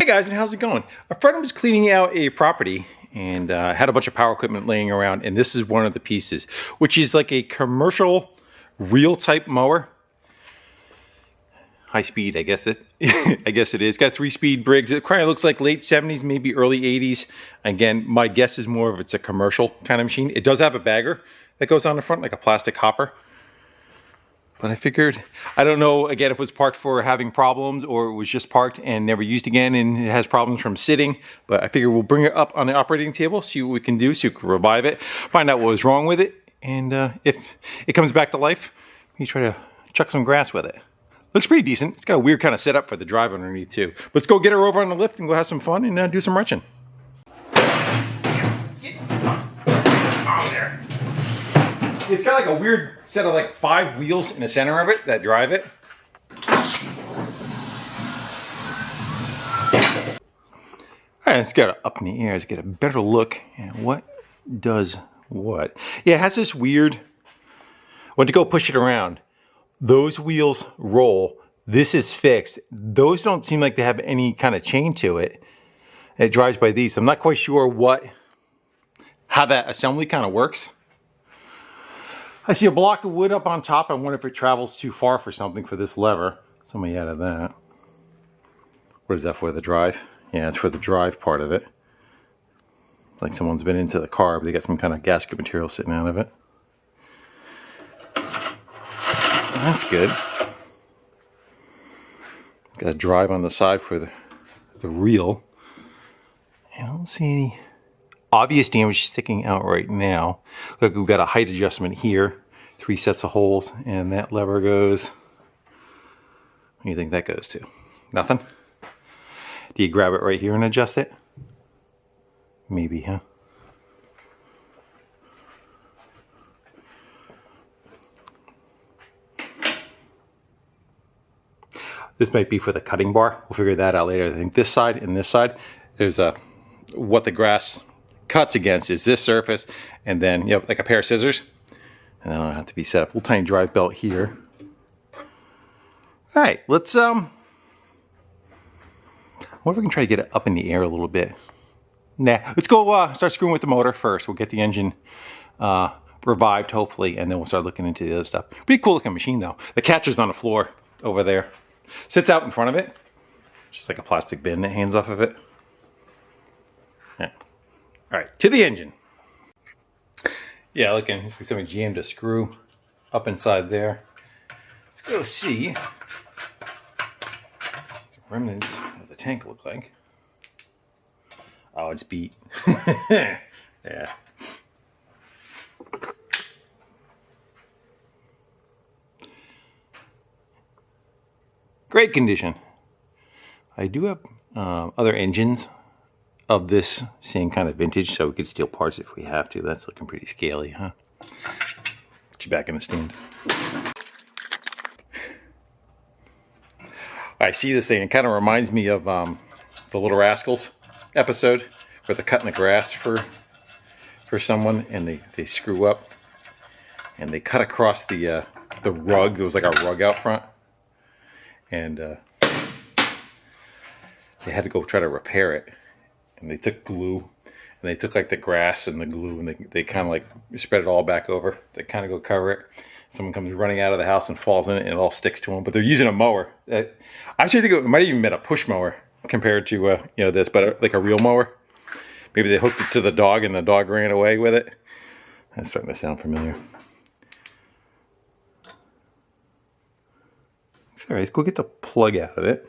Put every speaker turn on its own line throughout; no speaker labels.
Hey guys, and how's it going? A friend was cleaning out a property and had a bunch of power equipment laying around, and this is one of the pieces, which is like a commercial reel type mower. High speed, I guess it is. Got 3-speed Briggs. It kind of looks like late 70s, maybe early 80s. Again, my guess is more of it's a commercial kind of machine. It does have a bagger that goes on the front, like a plastic hopper. But I figured, I don't know, again, if it was parked for having problems or it was just parked and never used again and it has problems from sitting. But I figured we'll bring it up on the operating table, see what we can do, so we can revive it, find out what was wrong with it. And if it comes back to life, we try to chuck some grass with it. Looks pretty decent. It's got a weird kind of setup for the drive underneath too. Let's go get her over on the lift and go have some fun and do some wrenching. Oh, there. It's got like a weird set of like 5 wheels in the center of it that drive it. All right, let's get it up in the air. Let's get a better look at what does what. Yeah, it has this weird, when to go push it around, those wheels roll. This is fixed. Those don't seem like they have any kind of chain to it. It drives by these. So I'm not quite sure how that assembly kind of works. I see a block of wood up on top. I wonder if it travels too far for something for this lever. Somebody added that. What is that for, the drive? Yeah, it's for the drive part of it. Like someone's been into the car, but they got some kind of gasket material sitting out of it. That's good. Got a drive on the side for the reel. And I don't see any obvious damage sticking out right now. Look, we've got a height adjustment here. 3 sets of holes, and that lever goes. What do you think that goes to? Nothing? Do you grab it right here and adjust it? Maybe, huh? This might be for the cutting bar. We'll figure that out later. I think this side and this side, there's what the grass cuts against is this surface, and then like a pair of scissors, and then it'll have to be set up. A little tiny drive belt here. All right, let's what if we can try to get it up in the air a little bit? Nah, let's go start screwing with the motor first. We'll get the engine revived hopefully, and then we'll start looking into the other stuff. Pretty cool looking machine though. The catcher's on the floor over there. Sits out in front of it, just like a plastic bin that hangs off of it. Yeah. All right, to the engine. Yeah, look, you see somebody jammed a screw up inside there. Let's go see what some remnants of the tank look like. Oh, it's beat. Yeah. Great condition. I do have other engines of this same kind of vintage, so we could steal parts if we have to. That's looking pretty scaly, huh? Get you back in the stand. I see this thing. It kind of reminds me of the Little Rascals episode where they're cutting the grass for someone, and they screw up and they cut across the rug. There was like a rug out front. And they had to go try to repair it. And they took glue, and they took like the grass and the glue, and they kind of like spread it all back over. They kind of go cover it. Someone comes running out of the house and falls in it, and it all sticks to them. But they're using a mower. I actually think it might have even been a push mower compared to this, but like a real mower. Maybe they hooked it to the dog, and the dog ran away with it. That's starting to sound familiar. All right, let's go get the plug out of it.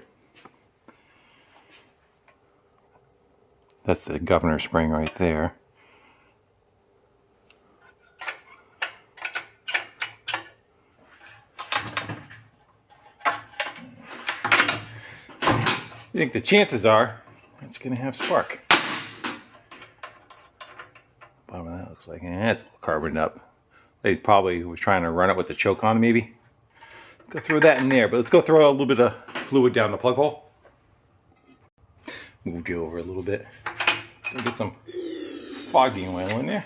That's the governor spring right there. I think the chances are it's going to have spark. Bottom of that looks like it's carboned up. They probably was trying to run it with the choke on, maybe. Go throw that in there, but let's go throw a little bit of fluid down the plug hole. Moved you over a little bit. Go get some fogging oil in there.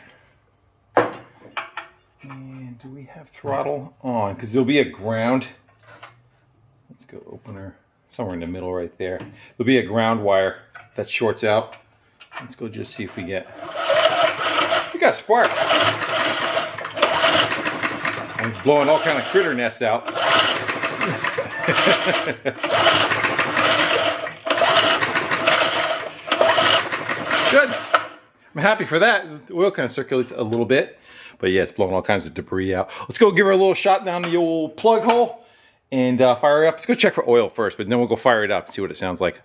And we have throttle on because there'll be a ground. Let's go open her somewhere in the middle right there. There'll be a ground wire that shorts out. Let's go just see if we got a spark. And it's blowing all kind of critter nests out. Good. I'm happy for that. The oil kind of circulates a little bit. But yeah, it's blowing all kinds of debris out. Let's go give her a little shot down the old plug hole and fire it up. Let's go check for oil first, but then we'll go fire it up and see what it sounds like.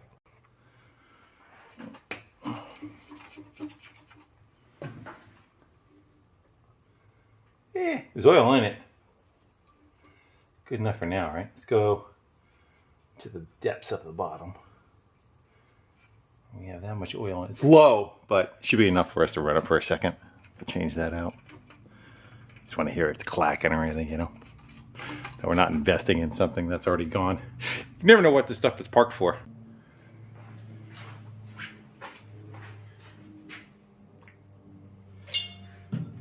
Yeah, there's oil in it. Good enough for now, right? Let's go to the depths of the bottom. We have that much oil in it. It's low, but it should be enough for us to run up for a second. We'll change that out. Just want to hear it's clacking or anything, you know. That we're not investing in something that's already gone. You never know what this stuff is parked for.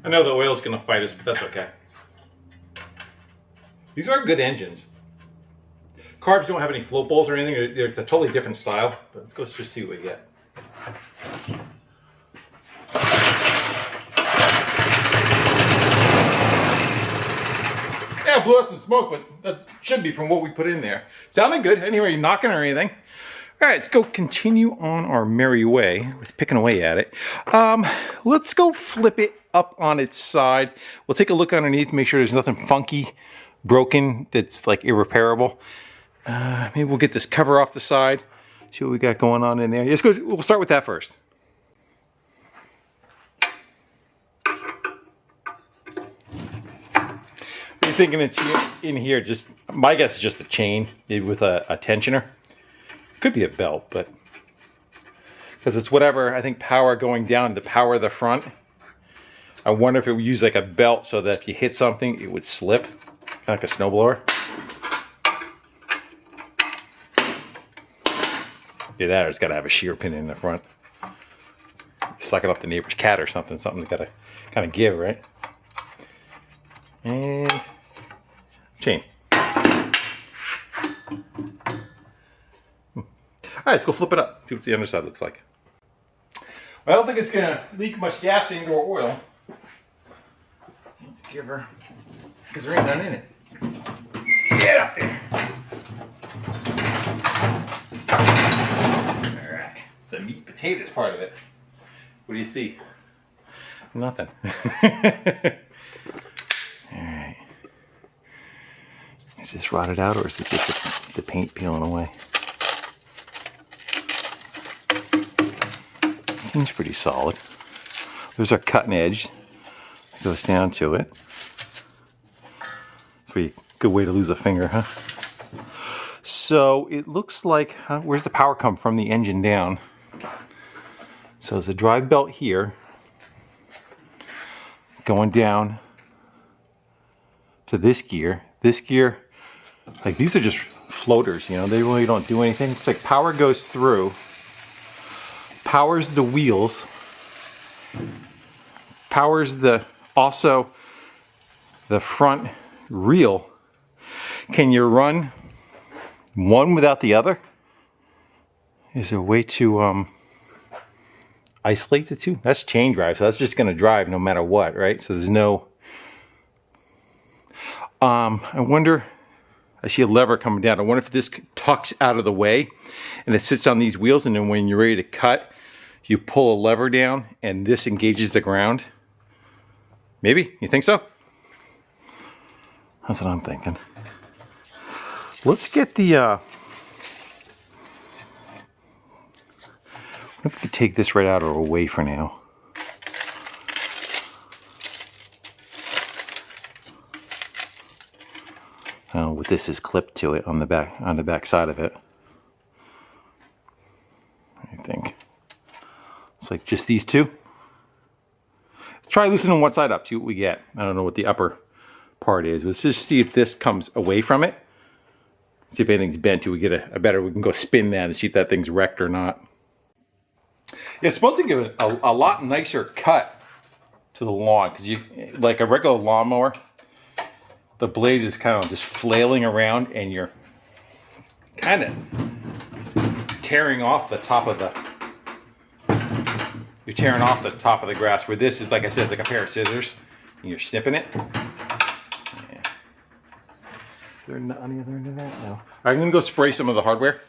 I know the oil's going to fight us, but that's okay. These are good engines. Carbs don't have any float balls or anything. It's a totally different style. But let's go just see what we get. Yeah, it blew out some smoke, but that should be from what we put in there. Sounding good. Anyway, knocking or anything. All right, let's go continue on our merry way with picking away at it. Let's go flip it up on its side. We'll take a look underneath, make sure there's nothing funky, broken, that's like irreparable. Maybe we'll get this cover off the side, see what we got going on in there. Let's go. We'll start with that first. You're thinking it's in here, just, my guess is just a chain, maybe with a tensioner. Could be a belt, but because it's whatever, I think power going down to power the front. I wonder if it would use like a belt so that if you hit something, it would slip, kind of like a snowblower. Be that, or it's got to have a shear pin in the front. Sucking up the neighbor's cat or something. Something's got to kind of give, right? And chain. All right, let's go flip it up. See what the underside looks like. Well, I don't think it's going to leak much gas into or oil. Let's give her, because there ain't none in it. Get up there. All right, the meat potatoes part of it. What do you see? Nothing. All right. Is this rotted out, or is it just the paint peeling away? Seems pretty solid. There's our cutting edge. It goes down to it. Pretty good way to lose a finger, huh? So it looks like, where's the power come from? The engine down. So there's a drive belt here, going down to this gear. This gear, like these are just floaters, you know, they really don't do anything. It's like power goes through, powers the wheels, powers also the front reel. Can you run one without the other? Is there a way to isolate the two? That's chain drive, so that's just going to drive no matter what, right? So there's no... I wonder, I see a lever coming down. I wonder if this tucks out of the way and it sits on these wheels, and then when you're ready to cut, you pull a lever down and this engages the ground. Maybe? You think so? That's what I'm thinking. Let's get the... What if we could take this right out or away for now? What this is clipped to it on the back side of it. I think it's like just these two. Let's try loosening one side up, see what we get. I don't know what the upper part is. Let's just see if this comes away from it. See if anything's bent till we get a better, we can go spin that and see if that thing's wrecked or not. Yeah, it's supposed to give it a lot nicer cut to the lawn, because you, like a regular lawnmower, the blade is kind of just flailing around and you're kind of tearing off the top of the grass, where this is, like I said, it's like a pair of scissors and you're snipping it. Yeah. Is there on the other end of that? No. All right, I'm gonna go spray some of the hardware.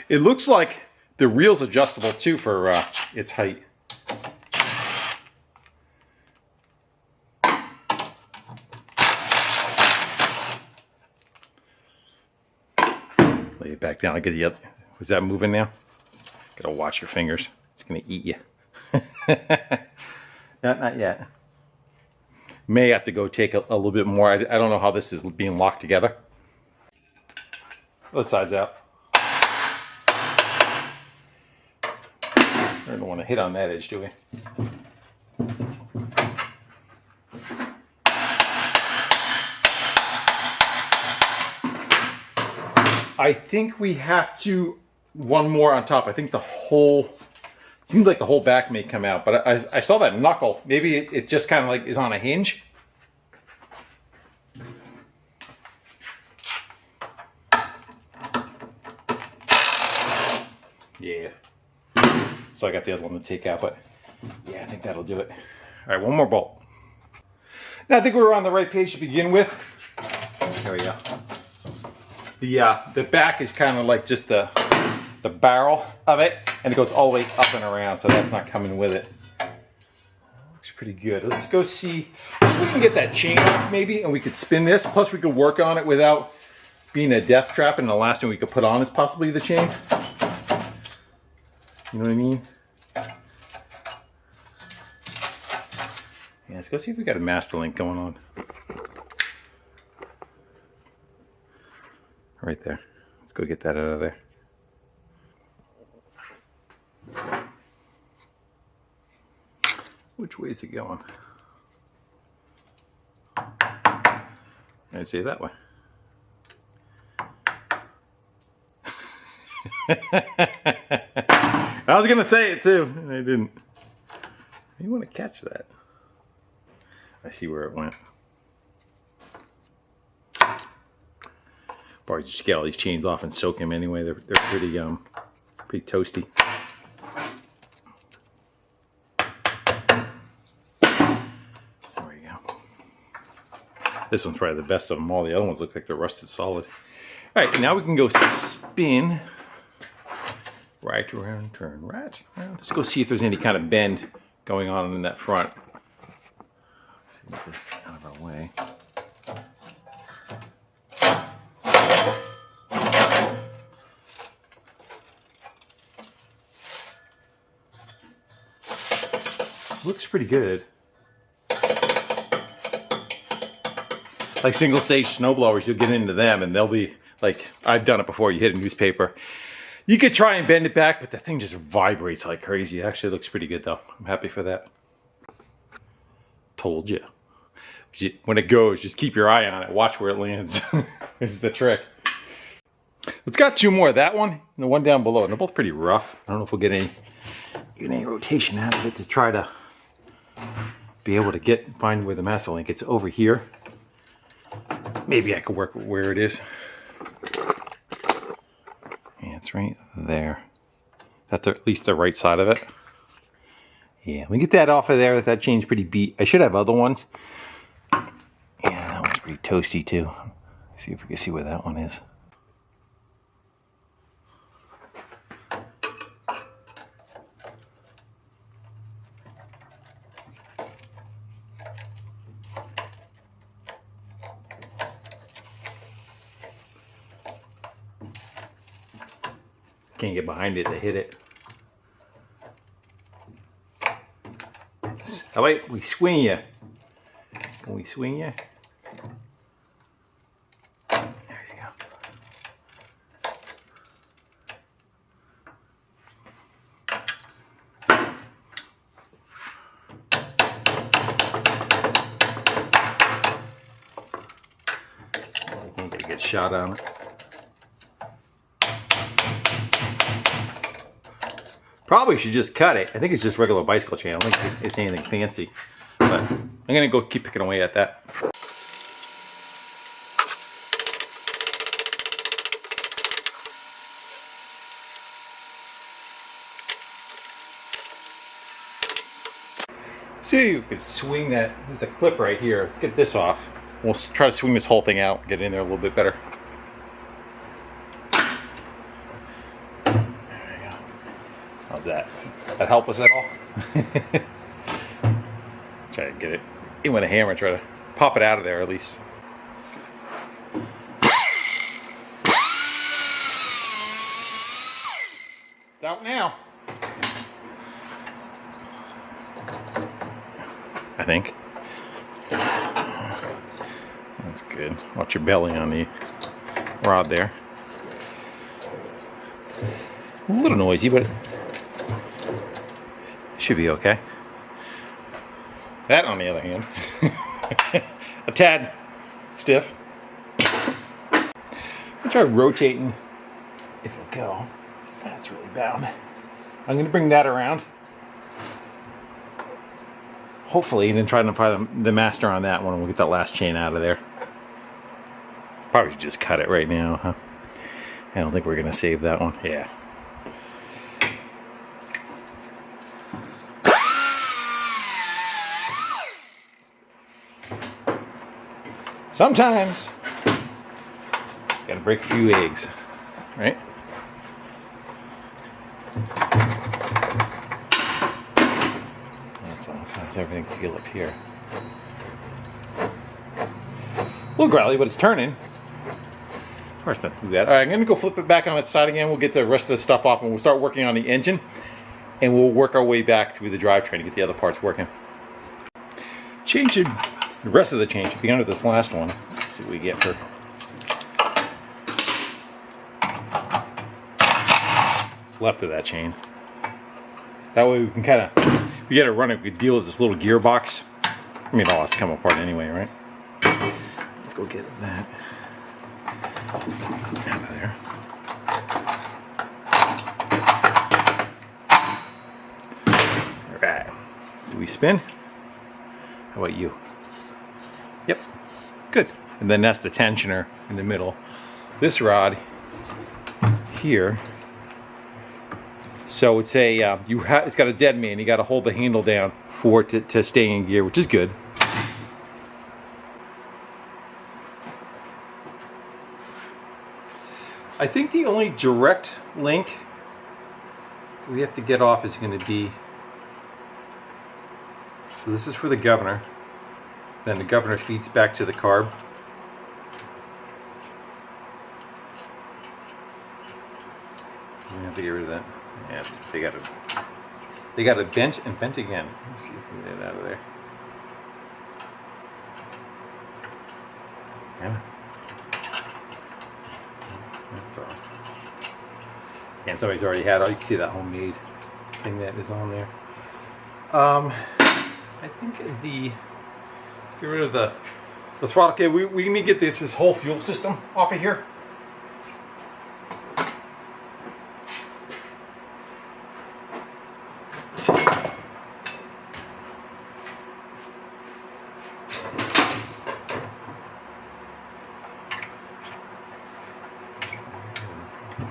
It looks like the reel's adjustable too for its height. Lay it back down. I get the other. Was that moving now? Gotta watch your fingers. It's gonna eat you. Not yet. May have to go take a little bit more. I don't know how this is being locked together. Both sides out. I don't want to hit on that edge, do we? I think we have to one more on top. I think the whole seems like the whole back may come out, but I saw that knuckle. Maybe it just kind of like is on a hinge. Yeah. So I got the other one to take out, but yeah, I think that'll do it. All right, one more bolt. Now I think we were on the right page to begin with. There we go. The back is kind of like just the barrel of it, and it goes all the way up and around, so that's not coming with it. Looks pretty good. Let's go see if we can get that chain off maybe, and we could spin this. Plus we could work on it without being a death trap, and the last thing we could put on is possibly the chain. You know what I mean? Yeah, let's go see if we got a master link going on. Right there. Let's go get that out of there. Which way is it going? I'd say that way. I was gonna say it too, and I didn't. You want to catch that? I see where it went. Probably just get all these chains off and soak them anyway. They're pretty pretty toasty. There we go. This one's probably the best of them all. The other ones look like they're rusted solid. All right, now we can go spin right around, turn right around. Let's go see if there's any kind of bend going on in that front. Let's see, get this out of our way. Looks pretty good. Like single stage snowblowers, you'll get into them and they'll be like, I've done it before, you hit a newspaper. You could try and bend it back, but the thing just vibrates like crazy. It actually looks pretty good though. I'm happy for that. Told you. When it goes, just keep your eye on it. Watch where it lands. This is the trick. Let's got two more. That one and the one down below. And they're both pretty rough. I don't know if we'll get any rotation out of it to try to be able to find where the master link. It's over here. Maybe I could work where it is. Yeah, it's right there. That's at least the right side of it. Yeah, we get that off of there. That chain's pretty beat. I should have other ones. Yeah, that one's pretty toasty too. Let's see if we can see where that one is. Can't get behind it to hit it. How about we swing you? Can we swing you? There you go. I think I get shot on it. Probably should just cut it. I think it's just regular bicycle chain. I don't think it's anything fancy. But I'm gonna go keep picking away at that. So you could swing that. There's a clip right here. Let's get this off. We'll try to swing this whole thing out, get it in there a little bit better. There you go. How's that? That help us at all? Try to get it in with a hammer, try to pop it out of there at least. It's out now. I think. That's good. Watch your belly on the rod there. A little noisy, but it should be okay. That, on the other hand, a tad stiff. I'll try rotating if it'll go. That's really bound. I'm going to bring that around. Hopefully, and then try to apply the master on that one, and we'll get that last chain out of there. Probably should just cut it right now, huh? I don't think we're going to save that one. Yeah. Sometimes, gotta break a few eggs, right? That's all. How's everything feel up here? A little growly, but it's turning. Of course, not do that. All right, I'm gonna go flip it back on its side again. We'll get the rest of the stuff off, and we'll start working on the engine, and we'll work our way back through the drivetrain to get the other parts working. Change it. The rest of the chain should be under this last one. Let's see what we get for. What's left of that chain. That way we can kind of, we got to run it. We deal with this little gearbox. I mean, it all has to come apart anyway, right? Let's go get that out of there. All right. Do we spin? How about you? Yep, good. And then that's the tensioner in the middle. This rod here, so it's a it's got a dead man. You got to hold the handle down for it to stay in gear, which is good. I think the only direct link we have to get off is going to be. So this is for the governor. Then the governor feeds back to the carb. We have to get rid of that. Yeah, they got it bent and bent again. Let's see if we can get it out of there. Yeah. That's all. And somebody's already had. Oh, you can see that homemade thing that is on there. I think let's get rid of the throttle. Okay, we need to get this whole fuel system off of here.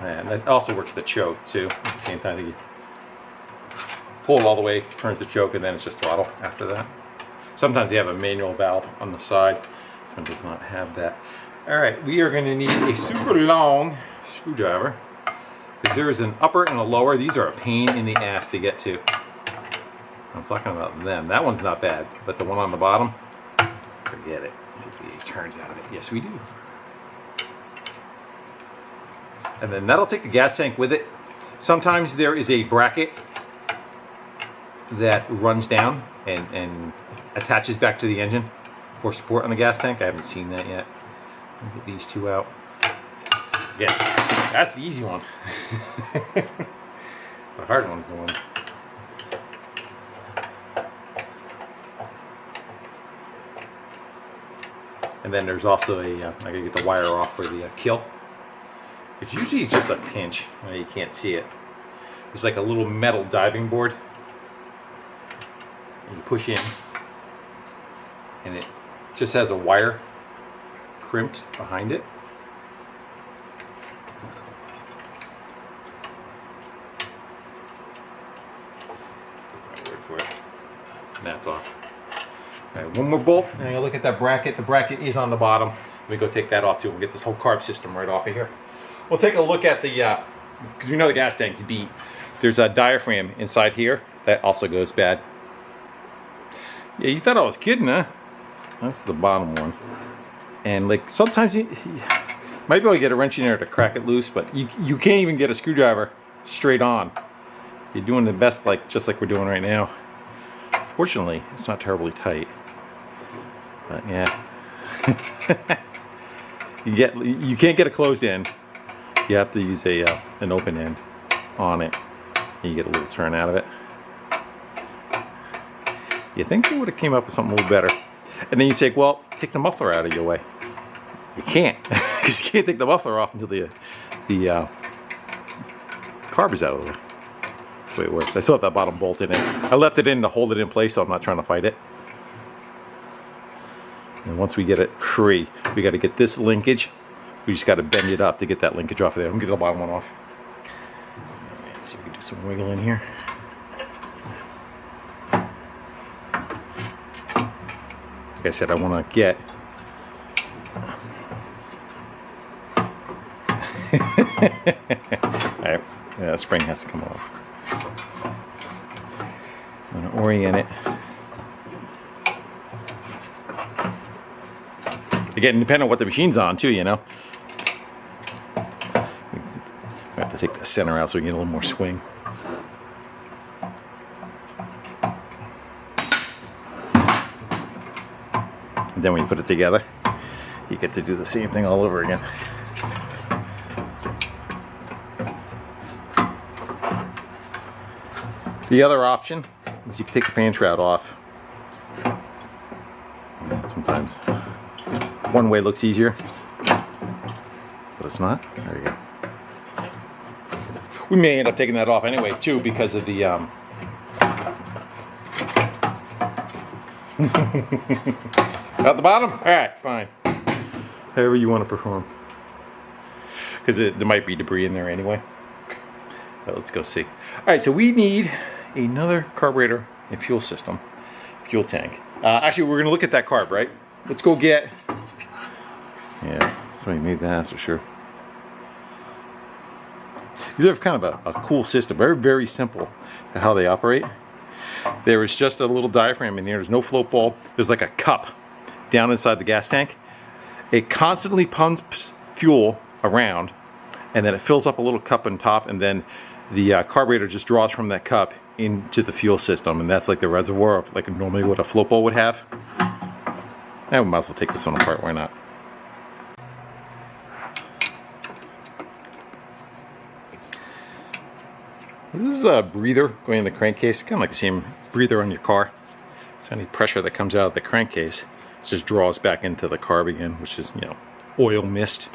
And that also works the choke too. At the same time, you pull it all the way, turns the choke, and then it's just throttle after that. Sometimes you have a manual valve on the side. This one does not have that. All right, we are going to need a super long screwdriver because there is an upper and a lower. These are a pain in the ass to get to. I'm talking about them. That one's not bad, but the one on the bottom, forget it. Let's see if it turns out of it. Yes, we do. And then that'll take the gas tank with it. Sometimes there is a bracket that runs down and attaches back to the engine for support on the gas tank. I haven't seen that yet. I'll get these two out. Yeah, that's the easy one. The hard one's the one. And then there's also I gotta get the wire off for the kill. It's usually just a pinch. You can't see it. It's like a little metal diving board. And you push in, and it just has a wire crimped behind it. Wait for it. And that's off. All right, one more bolt, and you look at that bracket. The bracket is on the bottom. Let me go take that off too. We'll get this whole carb system right off of here. We'll take a look at the, because we know the gas tank's beat. There's a diaphragm inside here that also goes bad. Yeah, you thought I was kidding, huh? That's the bottom one. And like sometimes you might be able to get a wrench in there to crack it loose, but you can't even get a screwdriver straight on. You're doing the best, like just like we're doing right now. Fortunately, it's not terribly tight. But yeah, you can't get a closed end. You have to use an open end on it, and you get a little turn out of it. You think they would have came up with something a little better, and then you say, "Well, take the muffler out of your way." You can't, because you can't take the muffler off until the carb is out of the way. That's the way it works. I still have that bottom bolt in it. I left it in to hold it in place, so I'm not trying to fight it. And once we get it free, we got to get this linkage. We just got to bend it up to get that linkage off of there. I'm gonna get the bottom one off. Let's see if we can do some wiggle in here. Like I said, I want to get. Alright, yeah, that spring has to come off. I'm going to orient it. Again, depending on what the machine's on, too, you know. We have to take the center out so we get a little more swing. And then when you put it together, you get to do the same thing all over again. The other option is you can take the fan shroud off. Sometimes one way looks easier, but it's not. There you go. We may end up taking that off anyway too because of the out the bottom? Alright, fine. However you want to perform. Because there might be debris in there anyway. But let's go see. Alright, so we need another carburetor and fuel system. Fuel tank. Actually, we're going to look at that carb, right? Let's go get... Yeah, somebody made that, that's for sure. These are kind of a cool system. Very, very simple how they operate. There is just a little diaphragm in there. There's no float ball. There's like a cup down inside the gas tank. It constantly pumps fuel around, and then it fills up a little cup on top, and then the carburetor just draws from that cup into the fuel system, and that's like the reservoir of like normally what a float ball would have. I might as well take this one apart. Why not? This is a breather going in the crankcase, kind of like the same breather on your car. So any pressure that comes out of the crankcase just draws back into the carb again, which is, you know, oil mist.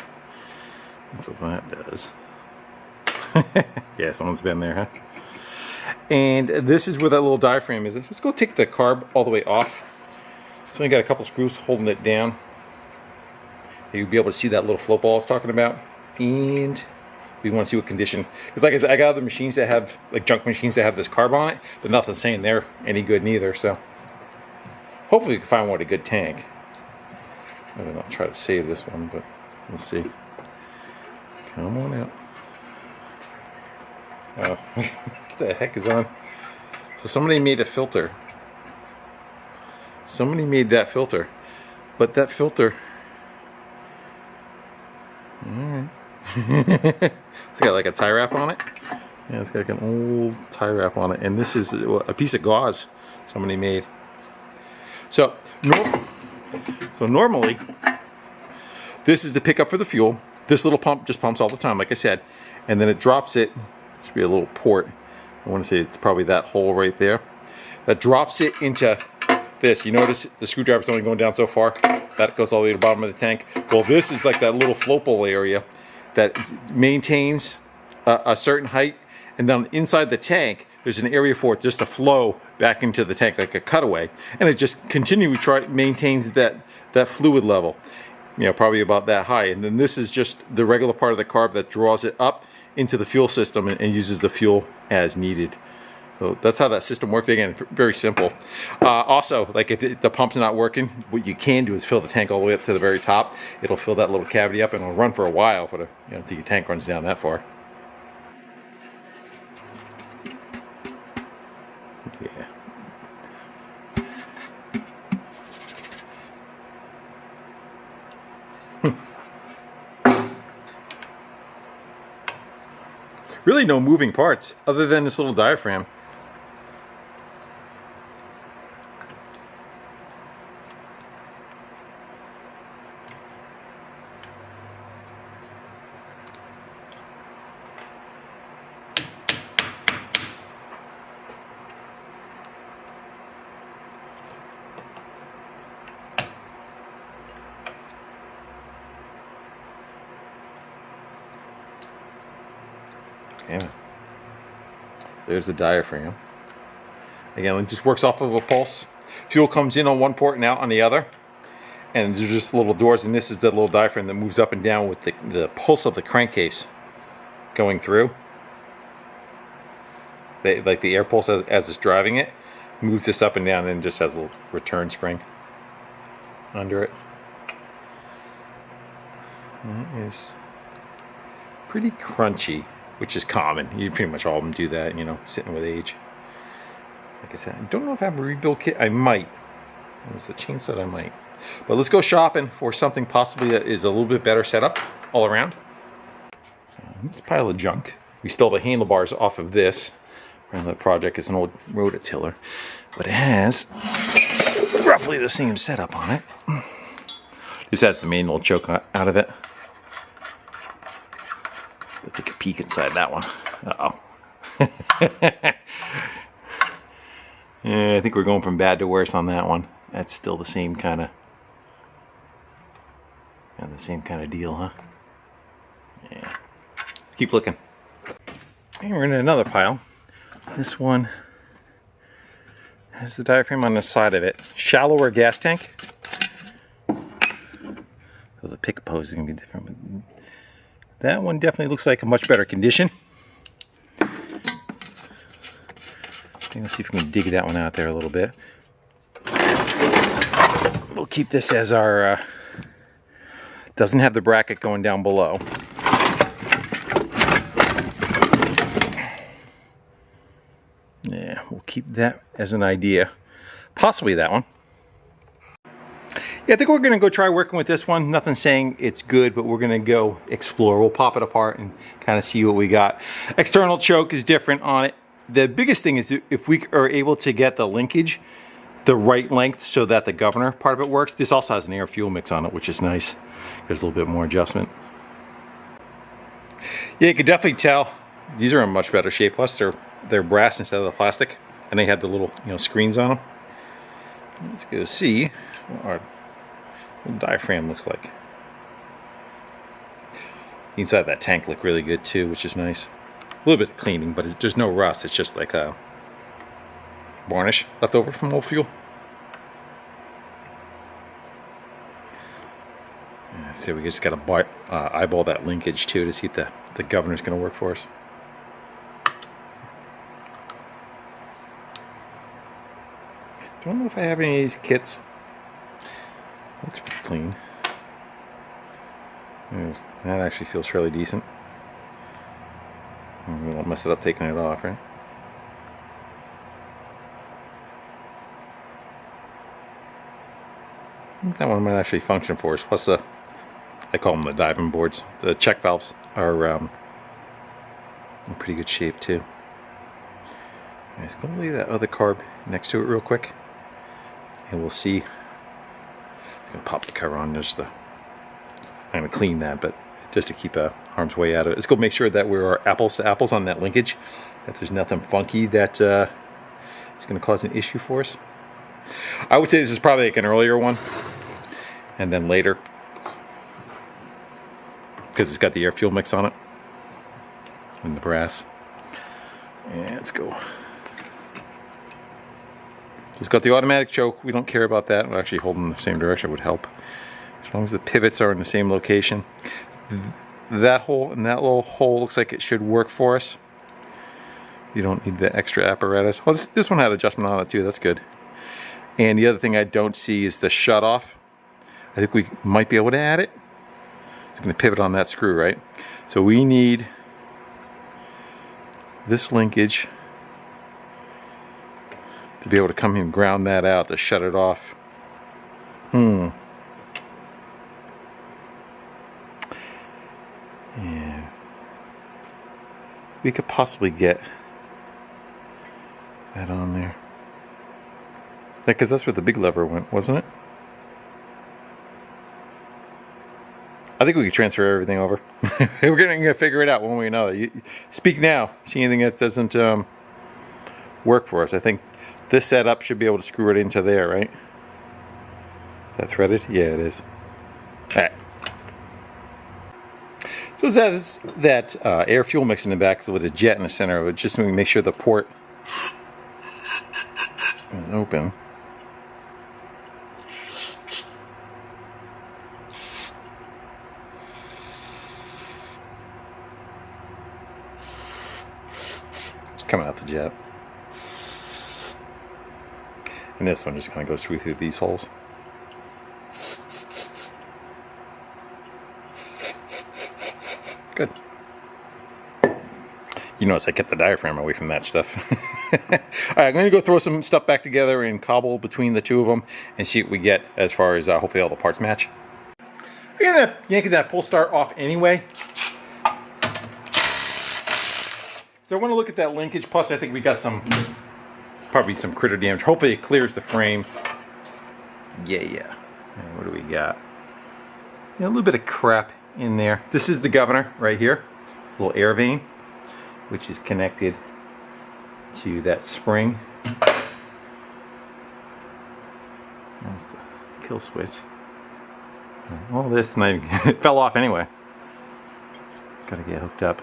That's what that does. Yeah, someone's been there, huh? And this is where that little diaphragm is. Let's go take the carb all the way off. So you got a couple screws holding it down. You'll be able to see that little float ball I was talking about. And we want to see what condition. Because like I said, I got other machines that have, like junk machines that have this carb on it, but nothing's saying they're any good neither. So hopefully we can find one with a good tank. I don't know, I'll try to save this one, but let's see. Come on out. Oh, what the heck is on? So somebody made a filter. Somebody made that filter. But that filter... Alright. It's got like a tie wrap on it. Yeah, it's got like an old tie wrap on it. And this is a piece of gauze somebody made. So normally, this is the pickup for the fuel. This little pump just pumps all the time, like I said. And then it drops it. Should be a little port. I want to say it's probably that hole right there. That drops it into this. You notice the screwdriver's only going down so far. That goes all the way to the bottom of the tank. Well, this is like that little float bowl area that maintains a certain height. And then inside the tank, there's an area for it just to flow back into the tank like a cutaway. And it just continually maintains that fluid level. You know, probably about that high. And then this is just the regular part of the carb that draws it up into the fuel system and uses the fuel as needed. So that's how that system works. Again, very simple. Also, like if the pump's not working, what you can do is fill the tank all the way up to the very top. It'll fill that little cavity up and it'll run for a while for the, until your tank runs down that far. Yeah. Really no moving parts other than this little diaphragm. Damn it. So there's the diaphragm. Again, it just works off of a pulse. Fuel comes in on one port and out on the other. And there's just little doors, and this is the little diaphragm that moves up and down with the pulse of the crankcase going through. Like the air pulse as it's driving it, moves this up and down and just has a little return spring under it. And it is pretty crunchy, which is common. You pretty much all of them do that, sitting with age. Like I said, I don't know if I have a rebuild kit. I might. There's a chance that I might. But let's go shopping for something possibly that is a little bit better setup all around. So this pile of junk. We stole the handlebars off of this. The project is an old rototiller, but it has roughly the same setup on it. This has the manual choke out of it. Let's take a peek inside that one. Uh-oh. Yeah, I think we're going from bad to worse on that one. That's still the same kind of deal, huh? Yeah. Keep looking. And we're in another pile. This one has the diaphragm on the side of it. Shallower gas tank. So the pick pose is going to be different. But that one definitely looks like a much better condition. Let's see if we can dig that one out there a little bit. We'll keep this as our... doesn't have the bracket going down below. Yeah, we'll keep that as an idea. Possibly that one. Yeah, I think we're going to go try working with this one. Nothing saying it's good, but we're going to go explore. We'll pop it apart and kind of see what we got. External choke is different on it. The biggest thing is if we are able to get the linkage the right length so that the governor part of it works. This also has an air fuel mix on it, which is nice. There's a little bit more adjustment. Yeah, you can definitely tell these are in much better shape. Plus they're brass instead of the plastic, and they have the little screens on them. Let's go see what our little diaphragm looks like. The inside of that tank look really good too, which is nice. A little bit of cleaning, but there's no rust. It's just like a varnish left over from old fuel. So we just got to eyeball that linkage too to see if the governor's going to work for us. Don't know if I have any of these kits. Looks pretty clean. That actually feels fairly decent. We won't mess it up taking it off, right? That one might actually function for us. Plus I call them the diving boards. The check valves are in pretty good shape too. Let's go leave that other carb next to it real quick, and we'll see. I'm gonna pop the cover on. I'm gonna clean that, but just to keep harm's way out of it. Let's go make sure that we're apples to apples on that linkage. That there's nothing funky that is gonna cause an issue for us. I would say this is probably like an earlier one, and then later, because it's got the air fuel mix on it and the brass. And let's go. It's got the automatic choke. We don't care about that. We're actually holding in the same direction would help. As long as the pivots are in the same location. That hole and that little hole looks like it should work for us. You don't need the extra apparatus. Well, this one had adjustment on it too. That's good. And the other thing I don't see is the shut off. I think we might be able to add it. It's going to pivot on that screw, right? So we need this linkage to be able to come here and ground that out to shut it off. Yeah. We could possibly get that on there. Because that's where the big lever went, wasn't it? I think we could transfer everything over. We're going to figure it out one way or another. You speak now. See anything that doesn't work for us. I think this setup should be able to screw it into there, right? Is that threaded? Yeah, it is. All right. So that's that air fuel mix in the back with a jet in the center of it, just to make sure the port is open. Coming out the jet. And this one just kind of goes through these holes. Good. You notice I kept the diaphragm away from that stuff. Alright, I'm going to go throw some stuff back together and cobble between the two of them and see what we get as far as hopefully all the parts match. We're going to yank that pull start off anyway. So I want to look at that linkage, plus I think we got probably some critter damage. Hopefully it clears the frame. Yeah. And what do we got? Yeah, a little bit of crap in there. This is the governor right here. It's a little air vane, which is connected to that spring. That's the kill switch. All this, it fell off anyway. It's got to get hooked up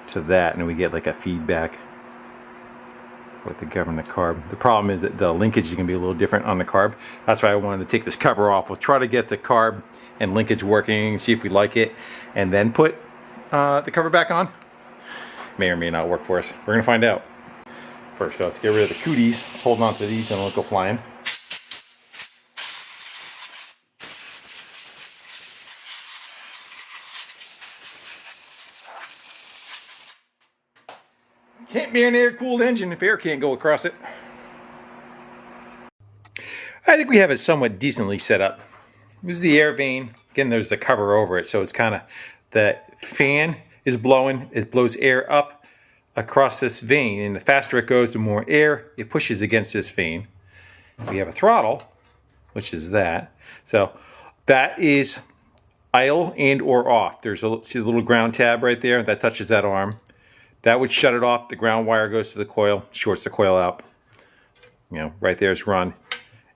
to that, and we get like a feedback with the governor carb. The problem is that the linkage is going to be a little different on the carb. That's why I wanted to take this cover off. We'll try to get the carb and linkage working, see if we like it, and then put the cover back on. May or may not work for us. We're going to find out. First, let's get rid of the cooties. Let's hold on to these and we'll go flying. Can't be an air-cooled engine if air can't go across it. I think we have it somewhat decently set up. This is the air vane. Again, there's a cover over it, so it's kind of, the fan is blowing. It blows air up across this vane, and the faster it goes, the more air it pushes against this vane. We have a throttle, which is that. So that is idle and or off. There's a little ground tab right there that touches that arm. That would shut it off. The ground wire goes to the coil, shorts the coil out. You know, right there's run,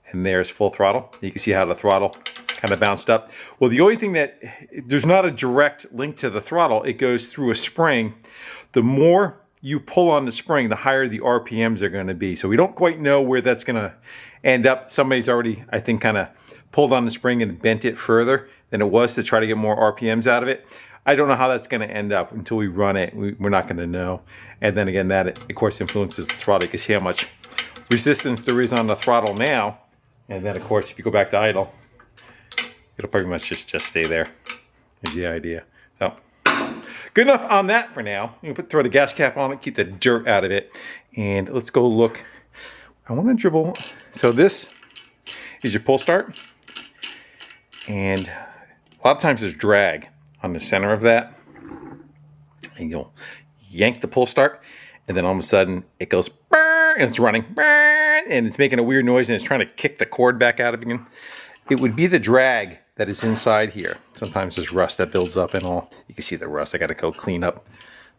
and there's full throttle. You can see how the throttle kind of bounced up. Well, the only thing that, there's not a direct link to the throttle. It goes through a spring. The more you pull on the spring, the higher the RPMs are going to be. So we don't quite know where that's going to end up. Somebody's already, I think, kind of pulled on the spring and bent it further than it was to try to get more RPMs out of it. I don't know how that's going to end up until we run it. We're not going to know. And then again, that of course influences the throttle. You can see how much resistance there is on the throttle now. And then of course, if you go back to idle, it'll pretty much just stay there. Is the idea. So good enough on that for now. You can throw the gas cap on it, keep the dirt out of it. And let's go look. I want to dribble. So this is your pull start. And a lot of times there's drag on the center of that, and you'll yank the pull start, and then all of a sudden it goes burr, and it's running burr, and it's making a weird noise, and it's trying to kick the cord back out of it again. It would be the drag that is inside here. Sometimes there's rust that builds up and all. You can see the rust. I got to go clean up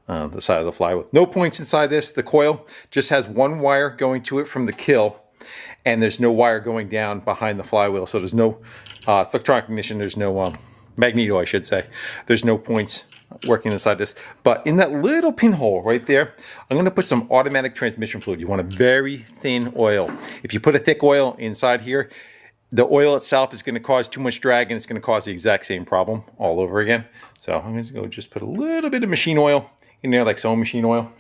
the side of the flywheel. No points inside this. The coil just has one wire going to it from the kill, and there's no wire going down behind the flywheel. So there's no electronic ignition. There's no magneto, I should say. There's no points working inside this. But in that little pinhole right there, I'm going to put some automatic transmission fluid. You want a very thin oil. If you put a thick oil inside here, the oil itself is going to cause too much drag, and it's going to cause the exact same problem all over again. So I'm going to go just put a little bit of machine oil in there, like sewing machine oil.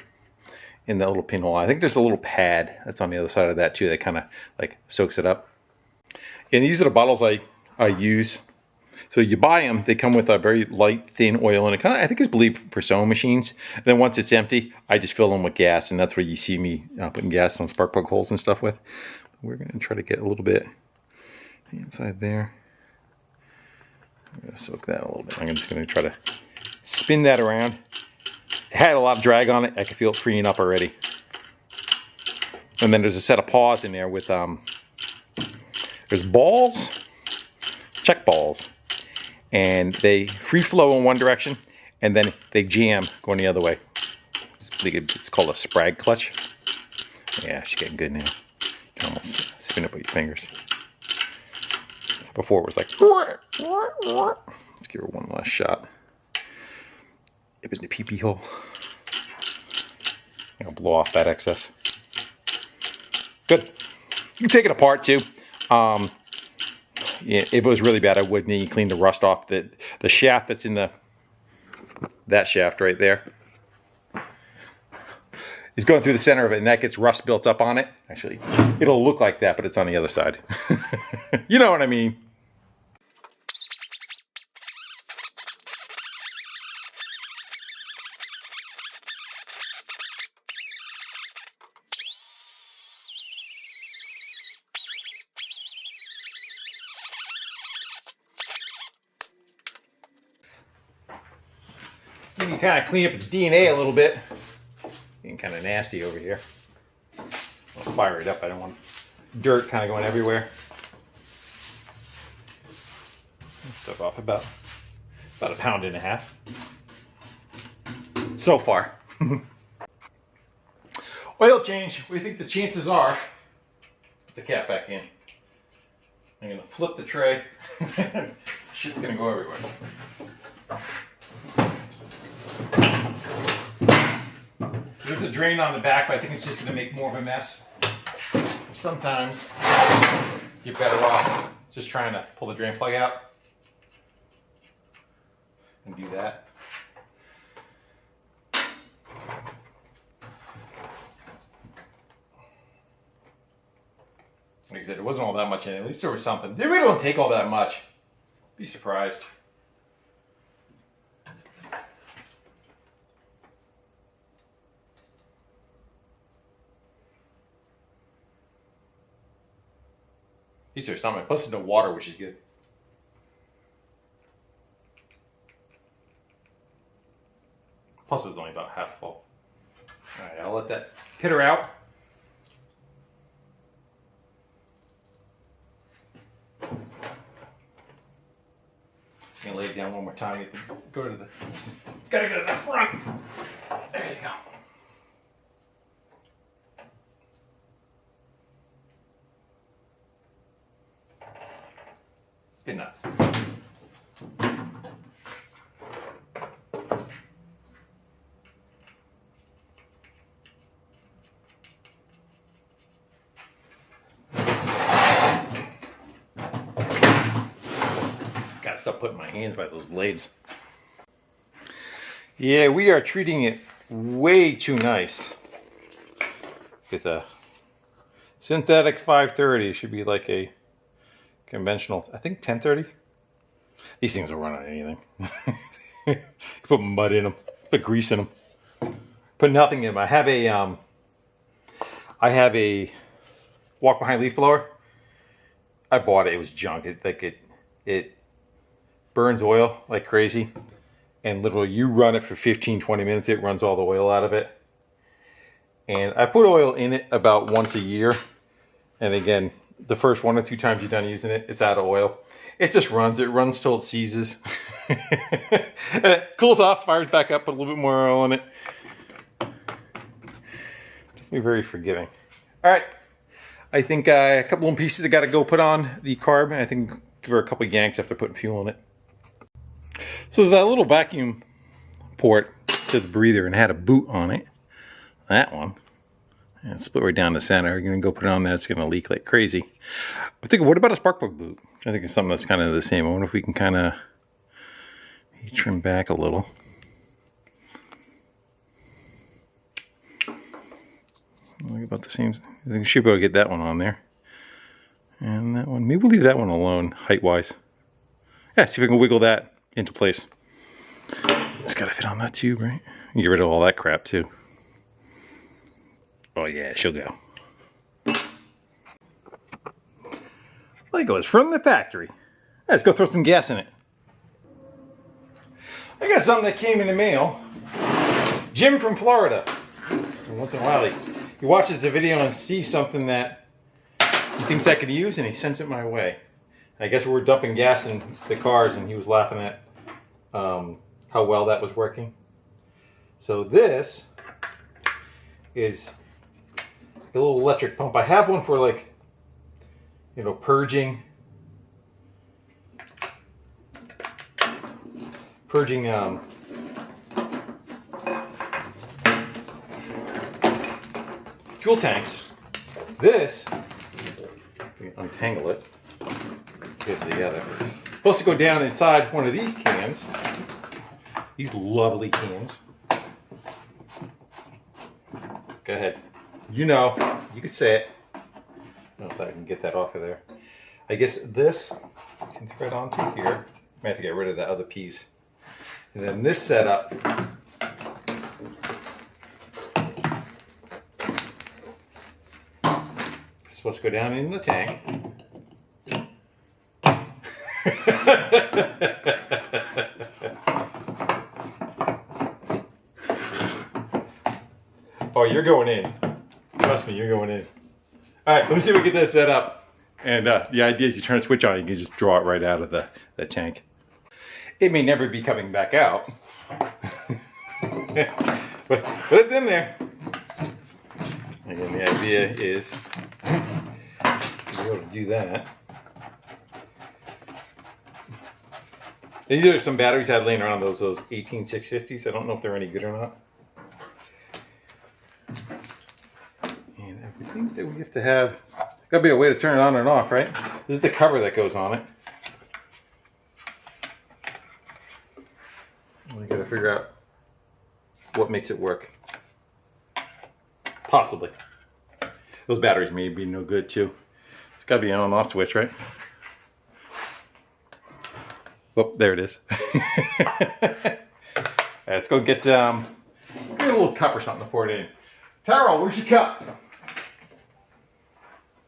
in the little pinhole. I think there's a little pad that's on the other side of that too that kind of like soaks it up. And these are the bottles I use. So you buy them, they come with a very light, thin oil, and it kind of, I think it's believed for sewing machines. And then once it's empty, I just fill them with gas, and that's where you see me putting gas on spark plug holes and stuff with. We're going to try to get a little bit inside there. I'm going to soak that a little bit. I'm just going to try to spin that around. It had a lot of drag on it. I can feel it freeing up already. And then there's a set of paws in there with, there's balls, check balls. And they free flow in one direction, and then they jam going the other way. It's called a sprag clutch. Yeah, she's getting good now. You can almost spin it with your fingers. Before it was like, let's give her one last shot. Dip in the pee-pee hole. I'll blow off that excess. Good. You can take it apart too. Yeah, if it was really bad, I would need to clean the rust off the shaft that's in that shaft right there. It's going through the center of it, and that gets rust built up on it. Actually, it'll look like that, but it's on the other side. You know what I mean? You can kind of clean up its DNA a little bit. Getting kind of nasty over here. I'll fire it up. I don't want dirt kind of going everywhere. Stuff off about 1.5 pounds. So far. Oil change. What do you think the chances are? Put the cap back in. I'm going to flip the tray. Shit's going to go everywhere. There's a drain on the back, but I think it's just going to make more of a mess. Sometimes you're better off just trying to pull the drain plug out and do that. Like I said, there wasn't all that much in it. At least there was something. They really don't take all that much. Be surprised. These are something. Plus no water, which is good. Plus it was only about half full. Alright, I'll let that pitter out. I'm gonna lay it down one more time. You have to go to the. It's gotta go to the front. There you go. Good enough. Gotta stop putting my hands by those blades. Yeah, we are treating it way too nice. With a synthetic 530, it should be like a conventional, I think 1030. These things will run on anything. Put mud in them, put grease in them, put nothing in them. I have a walk behind leaf blower. I bought it. It was junk. It burns oil like crazy, and literally you run it for 15-20 minutes, it runs all the oil out of it. And I put oil in it about once a year, and again, the first 1 or 2 times you're done using it, it's out of oil. It just runs. It runs till it seizes. And it cools off, fires back up, put a little bit more oil in it. Definitely very forgiving. All right. I think a couple of pieces I got to go put on the carb. I think give her a couple of yanks after putting fuel in it. So there's that little vacuum port to the breather, and it had a boot on it. That one. And split right down the center. You're going to go put it on there. It's going to leak like crazy. I'm thinking, what about a spark plug boot? I think it's something that's kind of the same. I wonder if we can kind of trim back a little. about the same. I think we should be able to get that one on there. And that one, maybe we'll leave that one alone, height-wise. Yeah, see if we can wiggle that into place. It's got to fit on that tube, right? Get rid of all that crap, too. Oh, yeah, she'll go. Legos from the factory. Let's go throw some gas in it. I got something that came in the mail. Jim from Florida. And once in a while, he watches the video and sees something that he thinks I could use, and he sends it my way. I guess we're dumping gas in the cars, and he was laughing at how well that was working. So this is a little electric pump. I have one for, like, you know, purging fuel tanks. This, untangle it, get it together. Supposed to go down inside one of these cans. These lovely cans. Go ahead. You know, you can say it. I don't know if I can get that off of there. I guess this can thread onto here. I have to get rid of that other piece. And then this setup is supposed to go down in the tank. Oh, you're going in. Trust me, you're going in. All right, let me see if we can get that set up. And the idea is you turn a switch on, you can just draw it right out of the tank. It may never be coming back out. but it's in there. Again, the idea is to be able to do that. And there are some batteries I had laying around, those 18650s. I don't know if they're any good or not. And I think that we have to have, gotta be a way to turn it on and off, right? This is the cover that goes on it. We gotta figure out what makes it work. Possibly. Those batteries may be no good too. It's gotta be an on-off switch, right? Oh, there it is. Right, let's go get a little cup or something to pour it in. Carol, where's your cup? In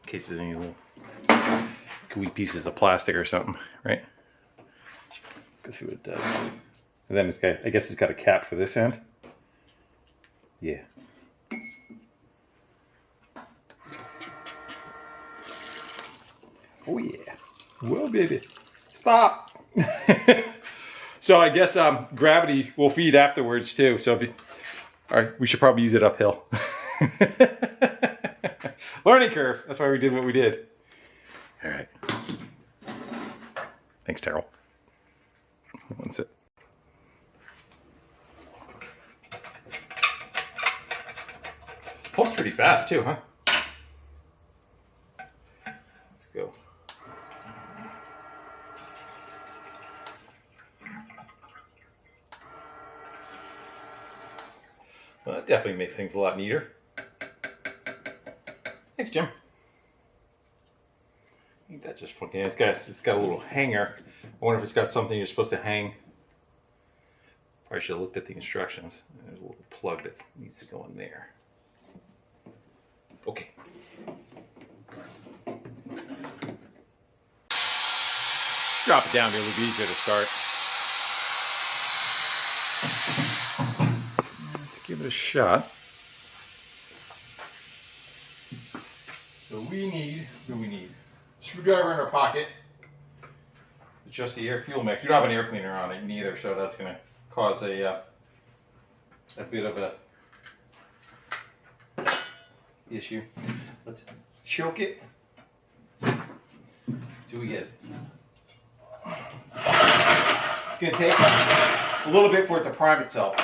case there's any little gooey pieces of plastic or something, right? Let's see what it does. And then it's got, I guess it's got a cap for this end. Yeah. Oh yeah. Well, baby. Stop. So I guess gravity will feed afterwards too. So all right, we should probably use it uphill. Learning curve. That's why we did what we did. All right. Thanks, Terrell. That's it. Pulls pretty fast too, huh? Let's go. Well, that definitely makes things a lot neater. Thanks, Jim. I think that just fucking, it's got a little hanger. I wonder if it's got something you're supposed to hang. Probably should have looked at the instructions. There's a little plug that needs to go in there. Okay. Drop it down there, it'll be easier to start. Let's give it a shot. So what do we need? Screwdriver in our pocket. Adjust the air fuel mix. We don't have an air cleaner on it neither, so that's going to cause a bit of a issue. Let's choke it. See what we get. It's going to take a little bit for it to prime itself.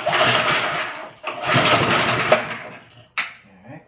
Alright.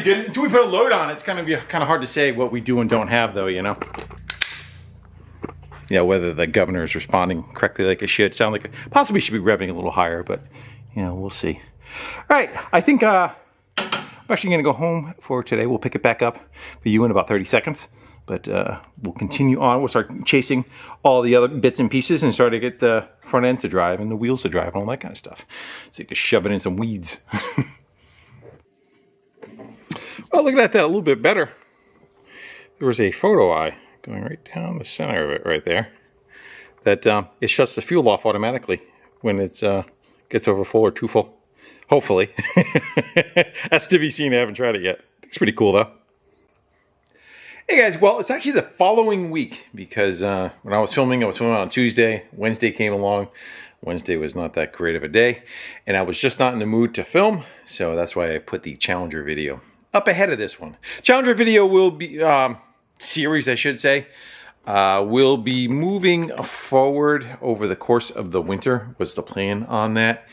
good. Until we put a load on it, it's going to be kind of hard to say what we do and don't have, though, you know? Yeah, whether the governor is responding correctly like it should. Sound like possibly should be revving a little higher, but, you know, we'll see. All right, I think I'm actually going to go home for today. We'll pick it back up for you in about 30 seconds. But we'll continue on. We'll start chasing all the other bits and pieces and start to get the front end to drive and the wheels to drive and all that kind of stuff. So you can shove it in some weeds. Well, looking at that a little bit better. There was a photo eye going right down the center of it right there. That it shuts the fuel off automatically when it gets over full or too full. Hopefully. That's to be seen. I haven't tried it yet. It's pretty cool though. Hey guys, well, it's actually the following week because when I was filming on Tuesday. Wednesday came along. Wednesday was not that great of a day, and I was just not in the mood to film, so that's why I put the Challenger video up ahead of this one. Challenger video will be, series I should say, will be moving forward over the course of the winter, was the plan on that.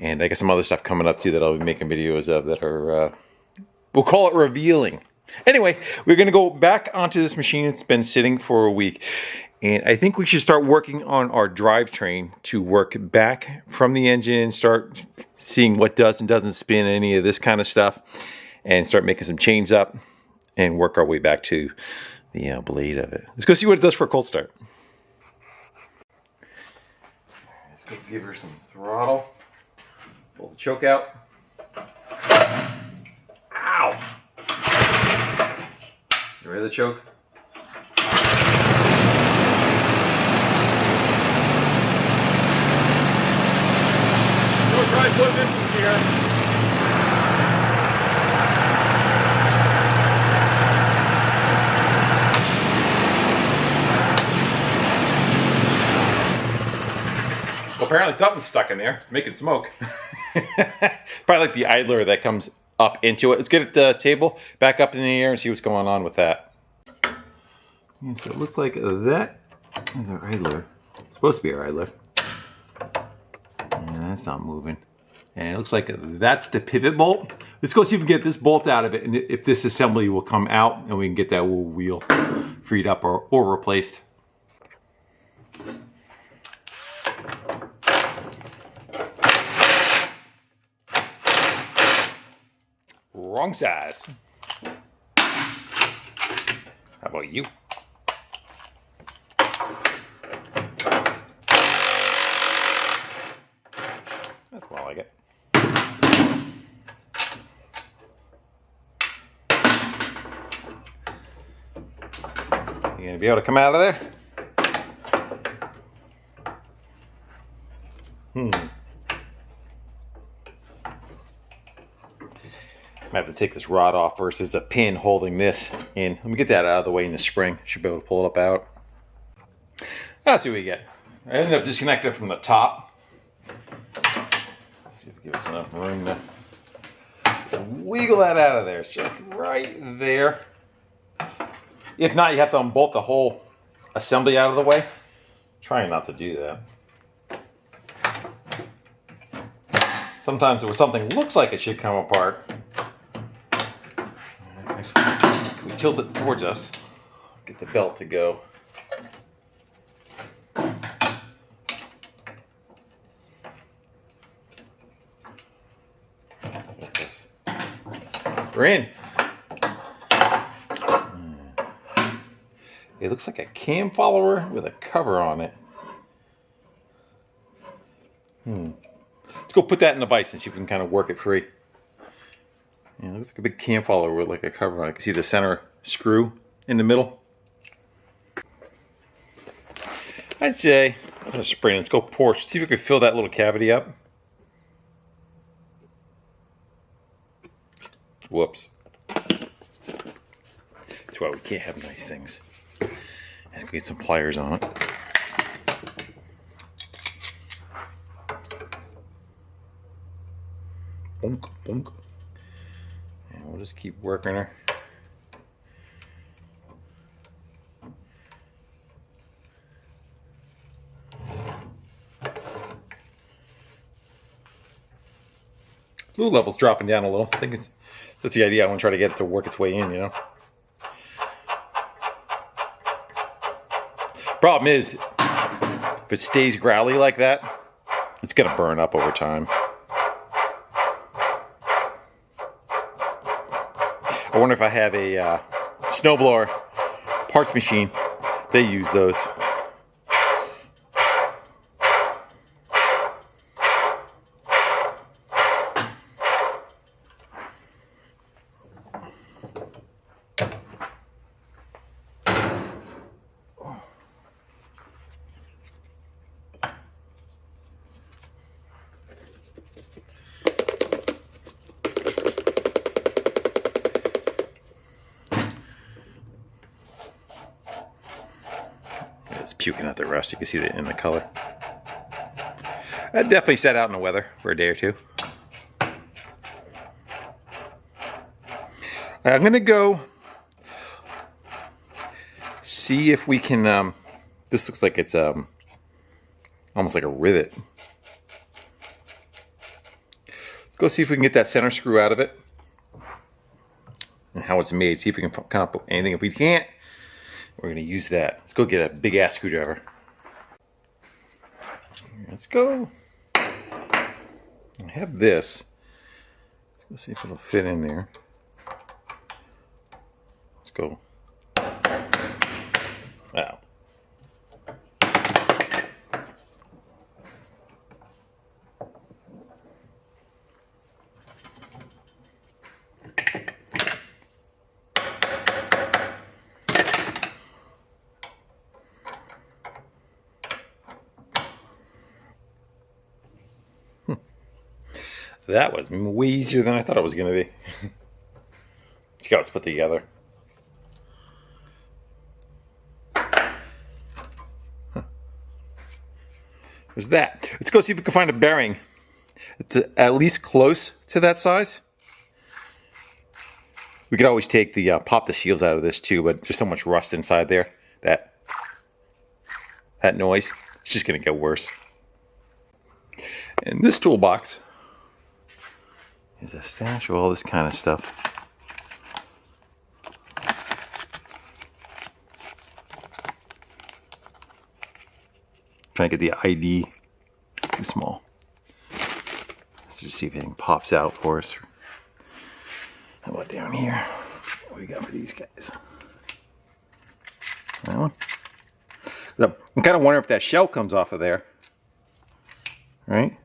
And I got some other stuff coming up too that I'll be making videos of that are, we'll call it revealing. Anyway, we're going to go back onto this machine. It's been sitting for a week. And I think we should start working on our drivetrain to work back from the engine, start seeing what does and doesn't spin, any of this kind of stuff, and start making some chains up and work our way back to the blade of it. Let's go see what it does for a cold start. Let's go give her some throttle. Pull the choke out. Ow! You ready to choke? We'll try to put this in here. Well, apparently something's stuck in there. It's making smoke. Probably like the idler that comes up into it. Let's get it to the table, back up in the air, and see what's going on with that. And so it looks like that is our idler. It's supposed to be our idler. And that's not moving. And it looks like that's the pivot bolt. Let's go see if we can get this bolt out of it, and if this assembly will come out, and we can get that little wheel freed up or replaced. Wrong size. How about you? That's more like it. You gonna be able to come out of there? I have to take this rod off versus the pin holding this in. Let me get that out of the way in the spring. Should be able to pull it up out. Let's see what we get. I ended up disconnecting it from the top. Let's see if it gives us enough room to just wiggle that out of there. It's just right there. If not, you have to unbolt the whole assembly out of the way. Trying not to do that. Sometimes when something looks like it should come apart, we tilt it towards us, get the belt to go. We're in. It looks like a cam follower with a cover on it. Let's go put that in the vise and see if we can kind of work it free. Yeah, it looks like a big cam follower with like a cover on it. You can see the center screw in the middle. I'd say, I'm gonna spray it. Let's go pour. See if we can fill that little cavity up. Whoops. That's why we can't have nice things. Let's go get some pliers on it. Bonk, bonk. And we'll just keep working her. Glue level's dropping down a little. I think That's the idea. I want to try to get it to work its way in, you know. Problem is, if it stays growly like that, it's going to burn up over time. I wonder if I have a snowblower parts machine. They use those. It's puking out the rust. You can see it in the color. I'd definitely set out in the weather for a day or two. I'm going to go see if we can... this looks like it's almost like a rivet. Let's go see if we can get that center screw out of it. And how it's made. See if we can kind of put anything. If we can't, we're going to use that. Let's go get a big ass screwdriver. Let's go. I have this. Let's see if it'll fit in there. Let's go. Wow. That was way easier than I thought it was going to be. Let's see how it's put together. There's that. Let's go see if we can find a bearing. It's at least close to that size. We could always take the pop the seals out of this too, but there's so much rust inside there that noise, it's just going to get worse. And this toolbox is a stash of all this kind of stuff. Trying to get the ID too small. Let's just see if anything pops out for us. How about down here? What do we got for these guys? That one? I'm kind of wondering if that shell comes off of there. Right?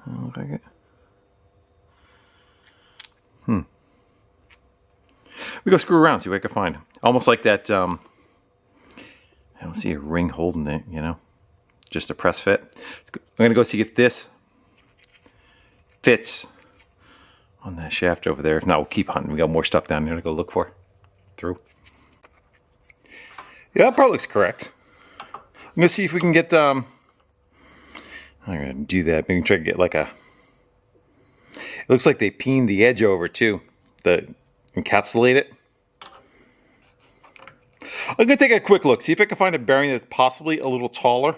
Doesn't look like it. We go screw around, see what I can find. Almost like that, I don't see a ring holding it, you know? Just a press fit. I'm going to go see if this fits on that shaft over there. If not, we'll keep hunting. We got more stuff down there to go look for. Through. Yeah, that probably looks correct. I'm going to see if we can get, I'm going to do that. Maybe try to get like a, it looks like they peened the edge over too. Encapsulate it. I'm going to take a quick look. See if I can find a bearing that's possibly a little taller.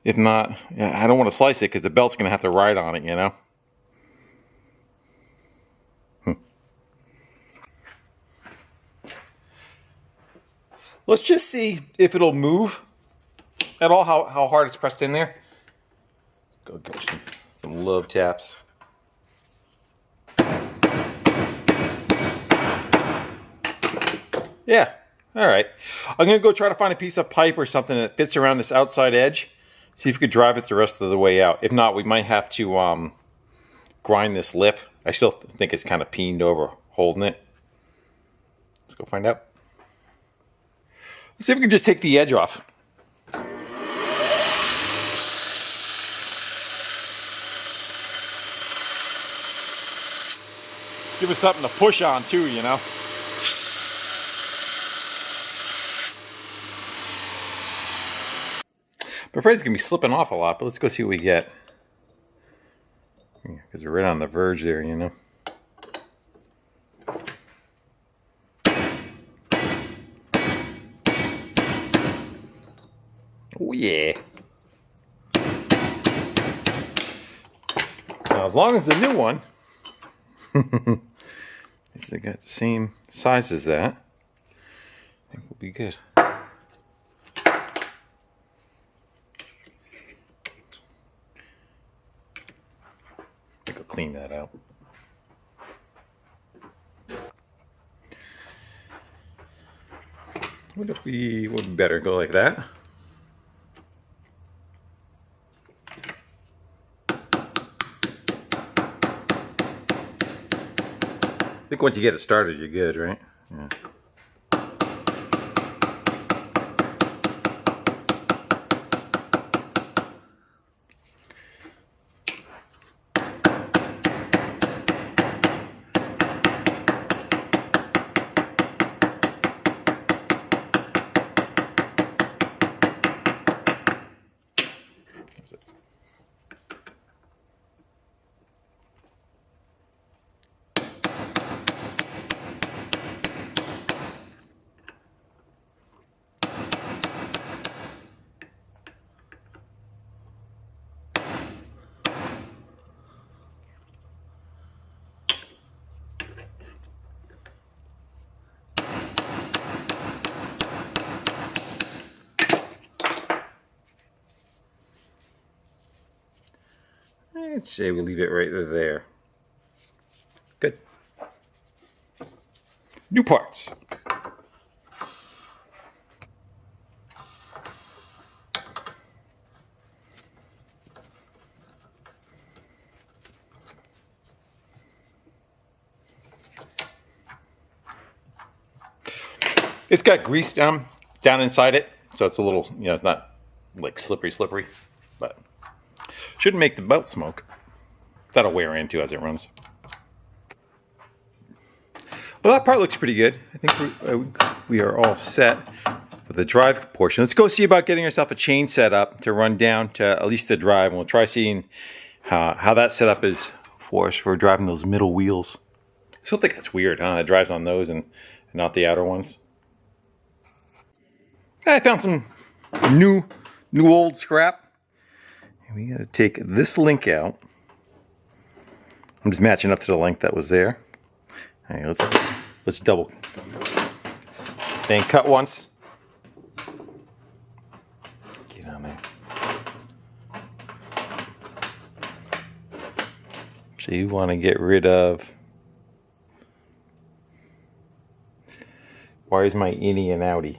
If not, yeah, I don't want to slice it because the belt's going to have to ride on it, you know. Let's just see if it'll move at all, how hard it's pressed in there. Let's go give some love taps. Yeah, all right. I'm going to go try to find a piece of pipe or something that fits around this outside edge. See if we could drive it the rest of the way out. If not, we might have to grind this lip. I still think it's kind of peened over holding it. Let's go find out. Let's see if we can just take the edge off. Give us something to push on too, you know. I'm afraid it's going to be slipping off a lot, but let's go see what we get. Because we're right on the verge there, you know. Oh, yeah. Now, as long as the new one it's got the same size as that, I think we'll be good. I think I'll clean that out. What if we would better go like that? I think once you get it started, you're good, right? Yeah. I'd say we leave it right there. Good. New parts. It's got grease down inside it, so it's a little, it's not like slippery, but shouldn't make the belt smoke. That'll wear into as it runs. Well, that part looks pretty good. I think we are all set for the drive portion. Let's go see about getting ourselves a chain set up to run down to at least the drive, and we'll try seeing how that setup is for us for driving those middle wheels. I still think that's weird, huh? It drives on those and not the outer ones. I found some new old scrap. And we got to take this link out. I'm just matching up to the length that was there. All right, let's double. Then cut once. Get on there. So you want to get rid of. Why is my innie and outie?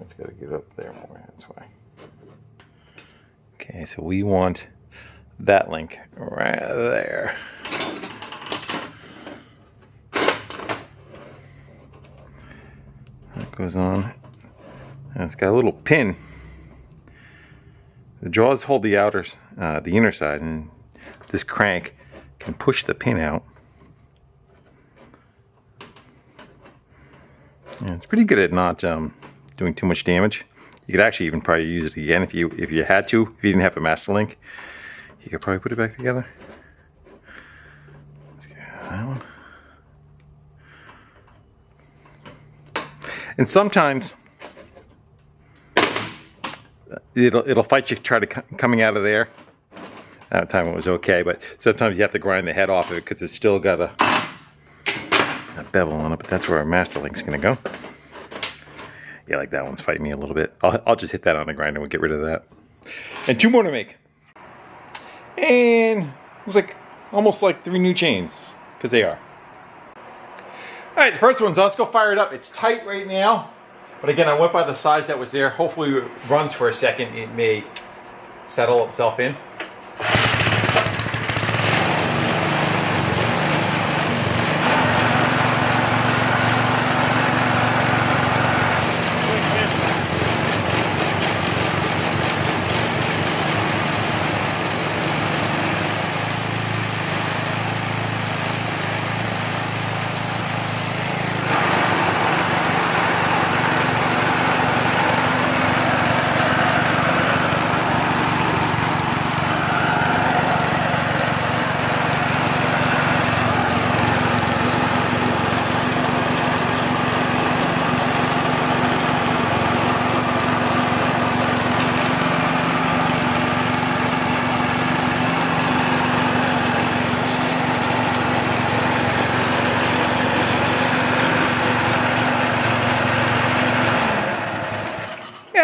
It's got to get up there more. That's why. Okay, so we want that link right there. That goes on. And it's got a little pin. The jaws hold the inner side, and this crank can push the pin out. Yeah, it's pretty good at not doing too much damage. You could actually even probably use it again if you had to. If you didn't have a master link, you could probably put it back together. Let's get that one. And sometimes it'll fight you coming out of there. That time it was okay, but sometimes you have to grind the head off of it because it's still got a bevel on it. But that's where our master link's going to go. Yeah, like that one's fighting me a little bit. I'll just hit that on the grinder and we'll get rid of that. And 2 more to make. And it was like almost like 3 new chains, because they are. All right, the first one's on. Let's go fire it up. It's tight right now, but again, I went by the size that was there. Hopefully it runs for a second. It may settle itself in.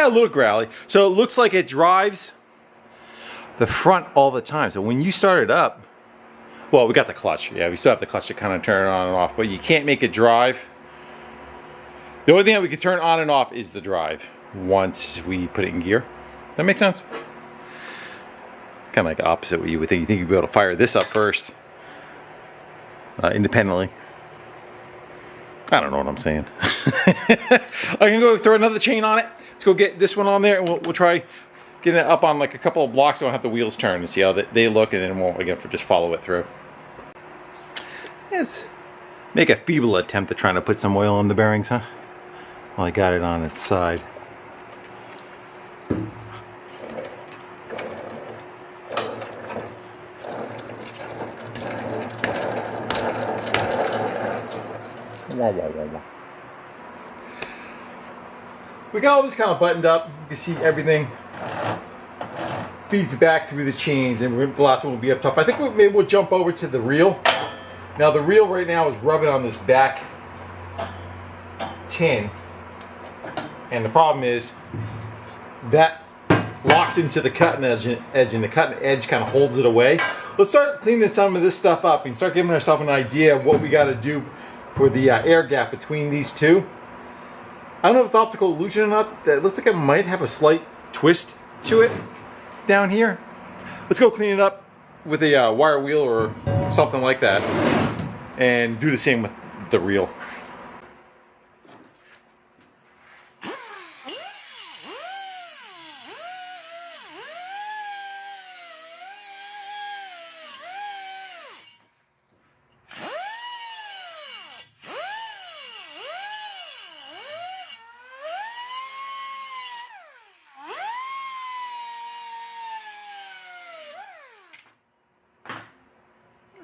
a little growly. So it looks like it drives the front all the time. So when you start it up, well, we got the clutch. Yeah, we still have the clutch to kind of turn it on and off, but you can't make it drive. The only thing that we can turn on and off is the drive once we put it in gear. That makes sense? Kind of like opposite what you would think. You think you'd be able to fire this up first, independently. I don't know what I'm saying. I can go throw another chain on it. Let's go get this one on there, and we'll try getting it up on like a couple of blocks. So I don't have the wheels turn and see how they look, and then we'll again just follow it through. Let's make a feeble attempt at trying to put some oil on the bearings, huh? Well, I got it on its side. We got all this kind of buttoned up. You can see everything feeds back through the chains, and the last one will be up top. I think maybe we'll jump over to the reel. Now the reel right now is rubbing on this back tin, and the problem is that locks into the cutting edge, and the cutting edge kind of holds it away. Let's start cleaning some of this stuff up and start giving ourselves an idea of what we got to do for the air gap between these two. I don't know if it's optical illusion or not. That looks like it might have a slight twist to it down here. Let's go clean it up with a wire wheel or something like that, and do the same with the reel.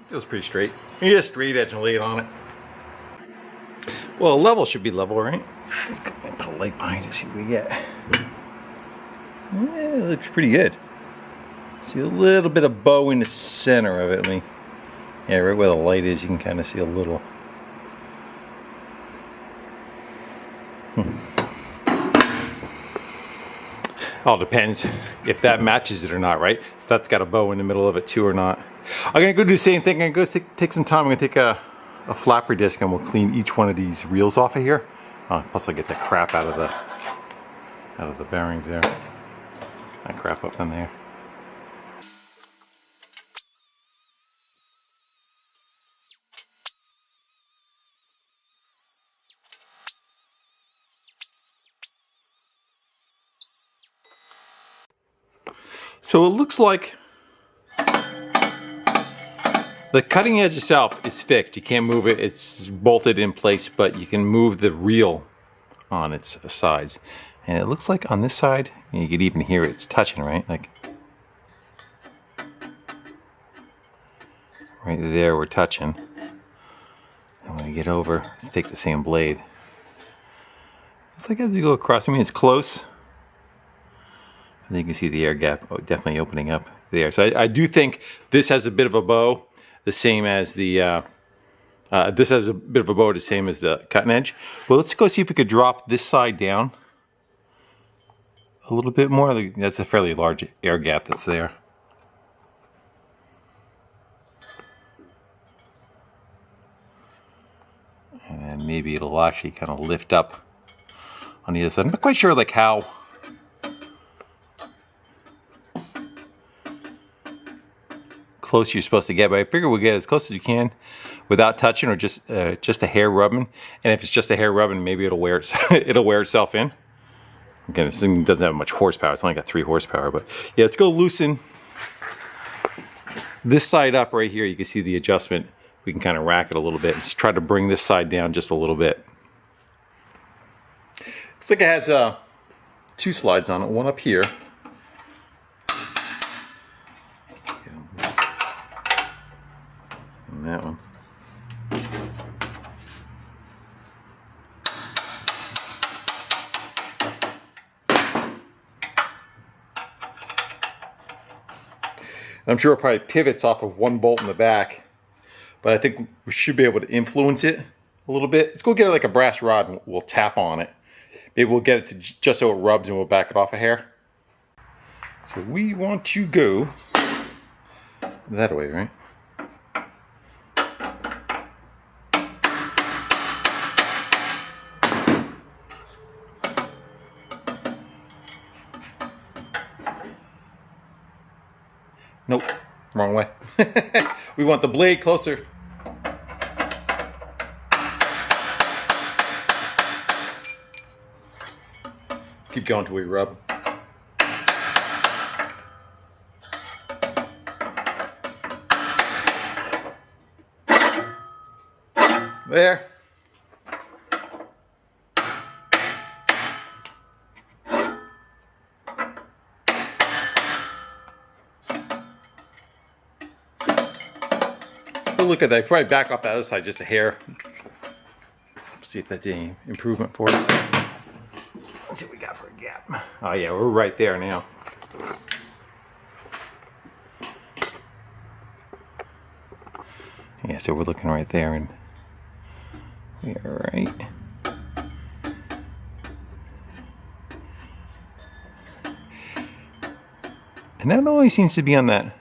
Feels pretty straight. You get a straight edge and lay it on it. Well, level should be level, right? Let's go and put a light behind it, see what we get. Yeah, it looks pretty good. See a little bit of bow in the center of it. Yeah, right where the light is, you can kind of see a little. All depends if that matches it or not, right? If that's got a bow in the middle of it too or not. I'm gonna go do the same thing. I'm gonna go take some time. I'm gonna take a flapper disc and we'll clean each one of these reels off of here. Plus I'll get the crap out of the bearings there. That crap up in there. So it looks like the cutting edge itself is fixed. You can't move it. It's bolted in place, but you can move the reel on its sides. And it looks like on this side, you could even hear it's touching, right? Like right there, we're touching. And when we get over, let's take the same blade. It's like as we go across, I mean, it's close. And you can see the air gap definitely opening up there. So I do think this has a bit of a bow, the same as the, this has a bit of a bow, the same as the cutting edge. Well, let's go see if we could drop this side down a little bit more. That's a fairly large air gap that's there. And then maybe it'll actually kind of lift up on the other side. I'm not quite sure like how close you're supposed to get, but I figure we'll get as close as you can without touching, or just a hair rubbing. And if it's just a hair rubbing, maybe it'll wear itself in. Again, this thing doesn't have much horsepower. It's only got 3 horsepower, but yeah, let's go loosen this side up right here. You can see the adjustment. We can kind of rack it a little bit. Just try to bring this side down just a little bit. Looks like it has 2 slides on it. One up here. And that one. I'm sure it probably pivots off of one bolt in the back, but I think we should be able to influence it a little bit. Let's go get like a brass rod and we'll tap on it. it will get it to just so it rubs and we'll back it off a hair. So we want to go that way, right? Nope, wrong way. We want the blade closer. Keep going till we rub. There. Look at that. Probably back off the other side just a hair. See if that's any improvement for us. Let's see what we got for a gap. Oh yeah, we're right there now. Yeah, so we're looking right there, and we are right. And that always seems to be on that.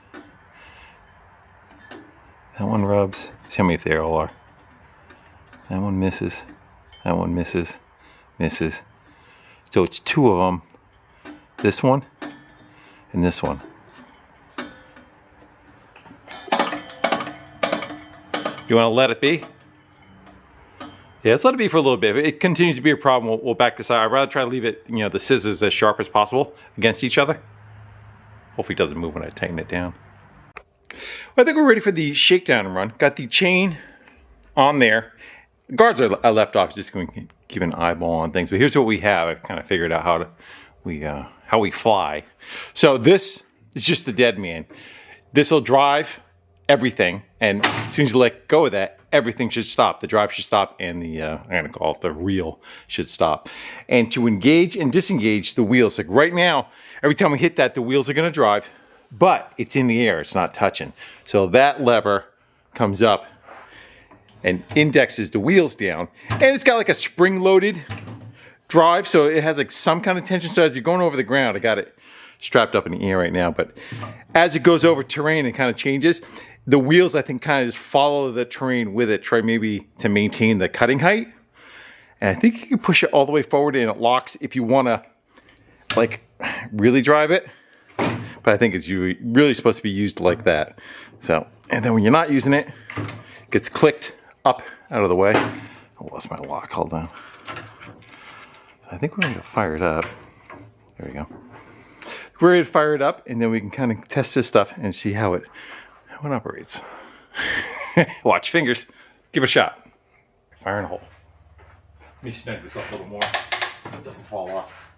That one rubs. Tell me if they all are. That one misses. That one misses. Misses. So it's two of them. This one and this one. You want to let it be? Yeah, let's let it be for a little bit. If it continues to be a problem, we'll back this out. I'd rather try to leave it, the scissors as sharp as possible against each other. Hopefully it doesn't move when I tighten it down. Well, I think we're ready for the shakedown run. Got the chain on there. The guards are left off, just going to keep an eyeball on things. But here's what we have. I've kind of figured out how we fly. So this is just the dead man. This will drive everything, and as soon as you let go of that, everything should stop. The drive should stop, and the I'm going to call it the reel should stop. And to engage and disengage the wheels, like right now, every time we hit that, the wheels are going to drive. But it's in the air, it's not touching. So that lever comes up and indexes the wheels down. And it's got like a spring-loaded drive, so it has like some kind of tension. So as you're going over the ground, I got it strapped up in the air right now, but as it goes over terrain, it kind of changes. The wheels, I think, kind of just follow the terrain with it, try maybe to maintain the cutting height. And I think you can push it all the way forward and it locks if you want to like really drive it. But I think it's really supposed to be used like that. So, and then when you're not using it, it gets clicked up out of the way. I lost my lock, hold on. I think we're going to fire it up. There we go. We're ready to fire it up, and then we can kind of test this stuff and see how it operates. Watch, fingers. Give it a shot. Fire in a hole. Let me snug this up a little more so it doesn't fall off.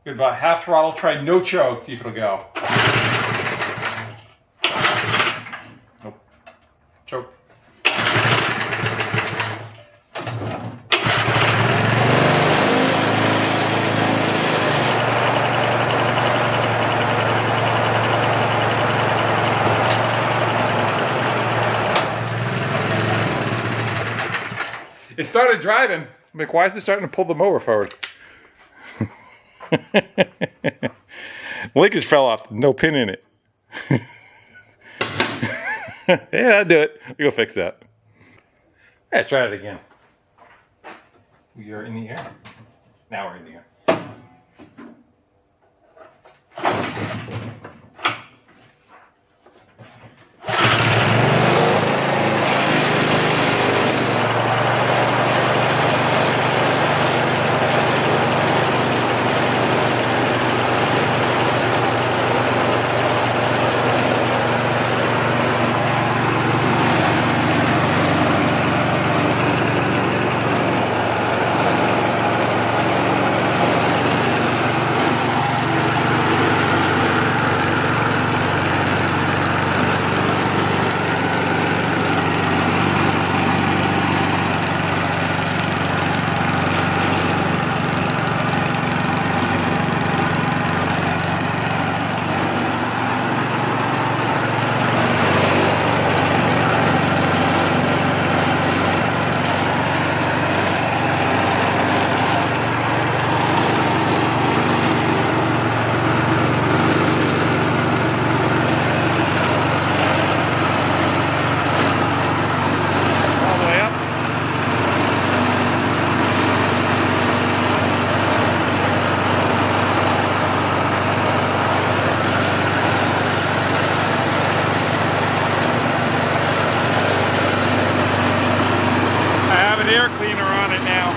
Good, about half throttle, try no choke, see if it'll go. Nope. Choke. It started driving. I'm like, why is it starting to pull the mower forward? Linkage fell off. No pin in it. Yeah, I'll do it. We'll go fix that. Let's try it again. We are in the air. Now we're in the air. an air cleaner on it now.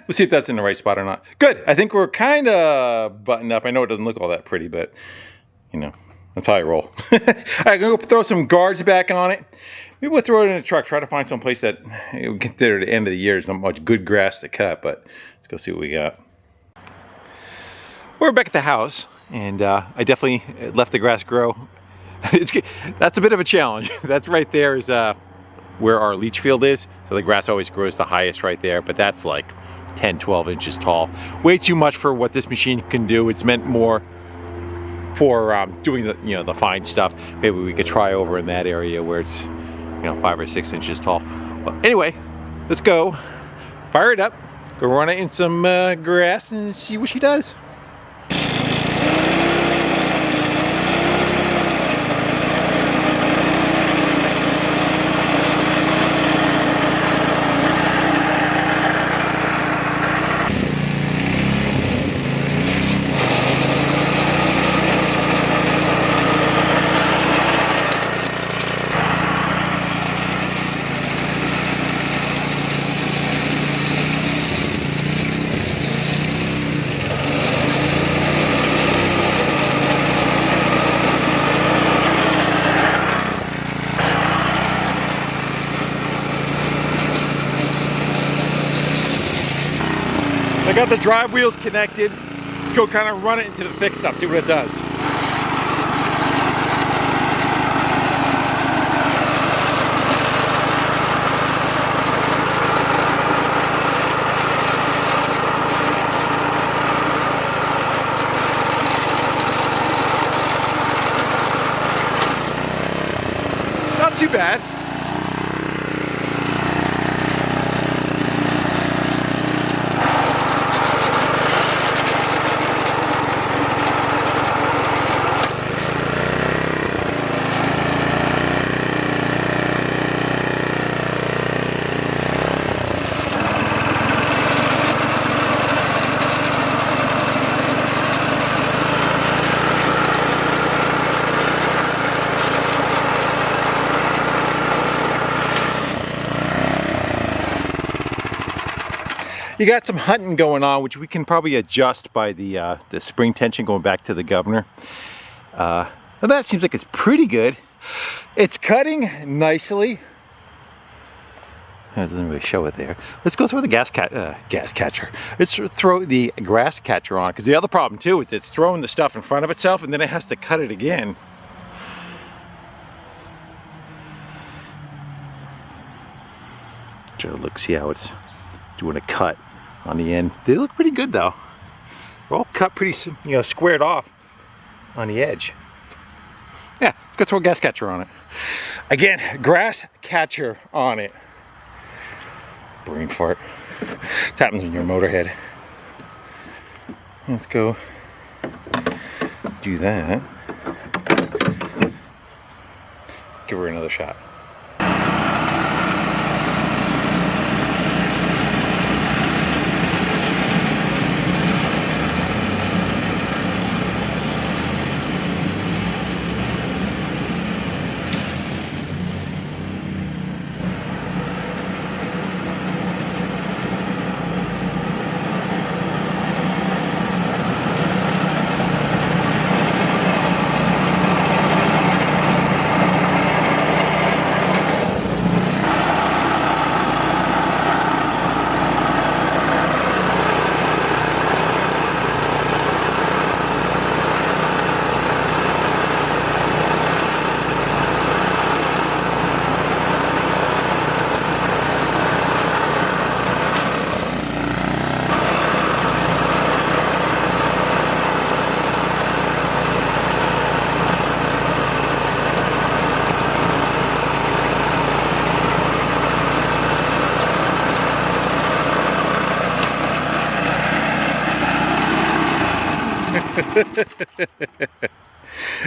We'll see if that's in the right spot or not. Good. I think we're kind of buttoned up. I know it doesn't look all that pretty, but, you know, that's how I roll. All right, I'm going to throw some guards back on it. Maybe we'll throw it in a truck, try to find some place that we consider the end of the year. There's not much good grass to cut, but let's go see what we got. We're back at the house, and I definitely left the grass grow. That's a bit of a challenge. That's right there is where our leach field is. So the grass always grows the highest right there, but that's like 10, 12 inches tall. Way too much for what this machine can do. It's meant more for doing the, you know, the fine stuff. Maybe we could try over in that area where it's, you know, 5 or 6 inches tall. But anyway, let's go fire it up, go run it in some grass and see what she does. I got the drive wheels connected. Let's go kind of run it into the thick stuff, see what it does. Not too bad. You got some hunting going on, which we can probably adjust by the spring tension going back to the governor. Well, that seems like it's pretty good. It's cutting nicely. It doesn't really show it there. Let's go throw the gas catcher. Let's throw the grass catcher on, because the other problem too is it's throwing the stuff in front of itself and then it has to cut it again. Try to look, see how it's doing a cut on the end. They look pretty good though. They're all cut pretty, you know, squared off on the edge. Yeah, let's go throw a gas catcher on it. Again, grass catcher on it. Brain fart. It happens when you're a motorhead. Let's go do that. Give her another shot.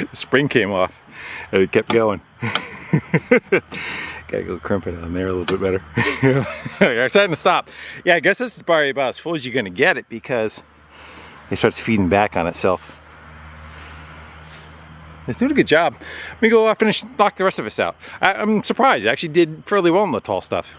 The spring came off and it kept going. Gotta go crimp it on there a little bit better. You're starting to stop. Yeah, I guess this is probably about as full as you're gonna get it because it starts feeding back on itself. It's doing a good job. Let me go knock the rest of us out. I'm surprised. It actually did fairly well in the tall stuff.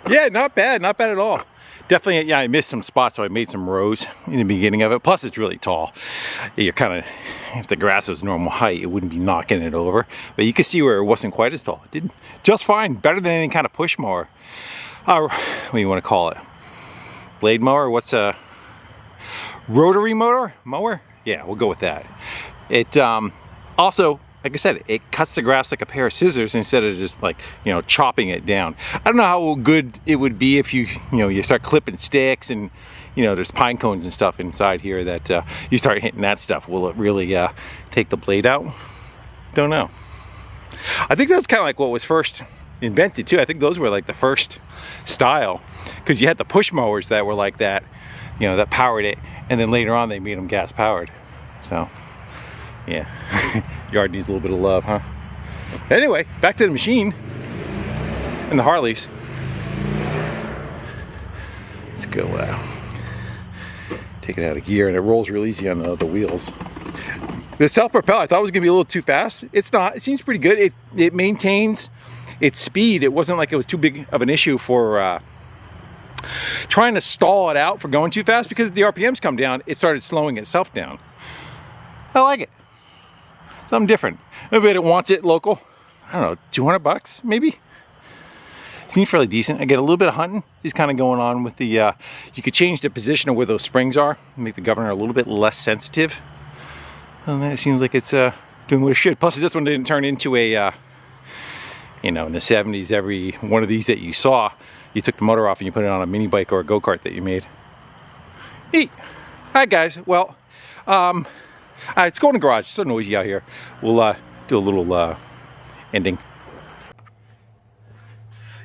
Yeah, not bad at all. Definitely, yeah, I missed some spots, so I made some rows in the beginning of it. Plus, it's really tall. You're kind of, if the grass was normal height, it wouldn't be knocking it over. But you can see where it wasn't quite as tall. It did just fine, better than any kind of push mower. What do you want to call it? Blade mower? What's a rotary mower? Yeah, we'll go with that. It also, like I said, it cuts the grass like a pair of scissors instead of just like, you know, chopping it down. I don't know how good it would be if you start clipping sticks and, you know, there's pine cones and stuff inside here that you start hitting that stuff. Will it really take the blade out? Don't know. I think that's kind of like what was first invented too. I think those were like the first style because you had the push mowers that were like that, you know, that powered it, and then later on they made them gas powered. So, yeah. Yard needs a little bit of love, huh? Anyway, back to the machine and the Harleys. Let's go take it out of gear, and it rolls real easy on the wheels. The self-propel, I thought it was gonna be a little too fast. It's not. It seems pretty good. It maintains its speed. It wasn't like it was too big of an issue for trying to stall it out for going too fast, because the RPMs come down, it started slowing itself down. I like it. Something different. Maybe it wants it local. I don't know, 200 bucks maybe? Seems fairly decent. I get a little bit of hunting. He's kind of going on with the, you could change the position of where those springs are, make the governor a little bit less sensitive. And it seems like it's doing what it should. Plus this one didn't turn into a, you know, in the 70s, every one of these that you saw, you took the motor off and you put it on a mini bike or a go-kart that you made. Neat. All right, guys. Well, let's go in the garage. It's so noisy out here. We'll do a little ending.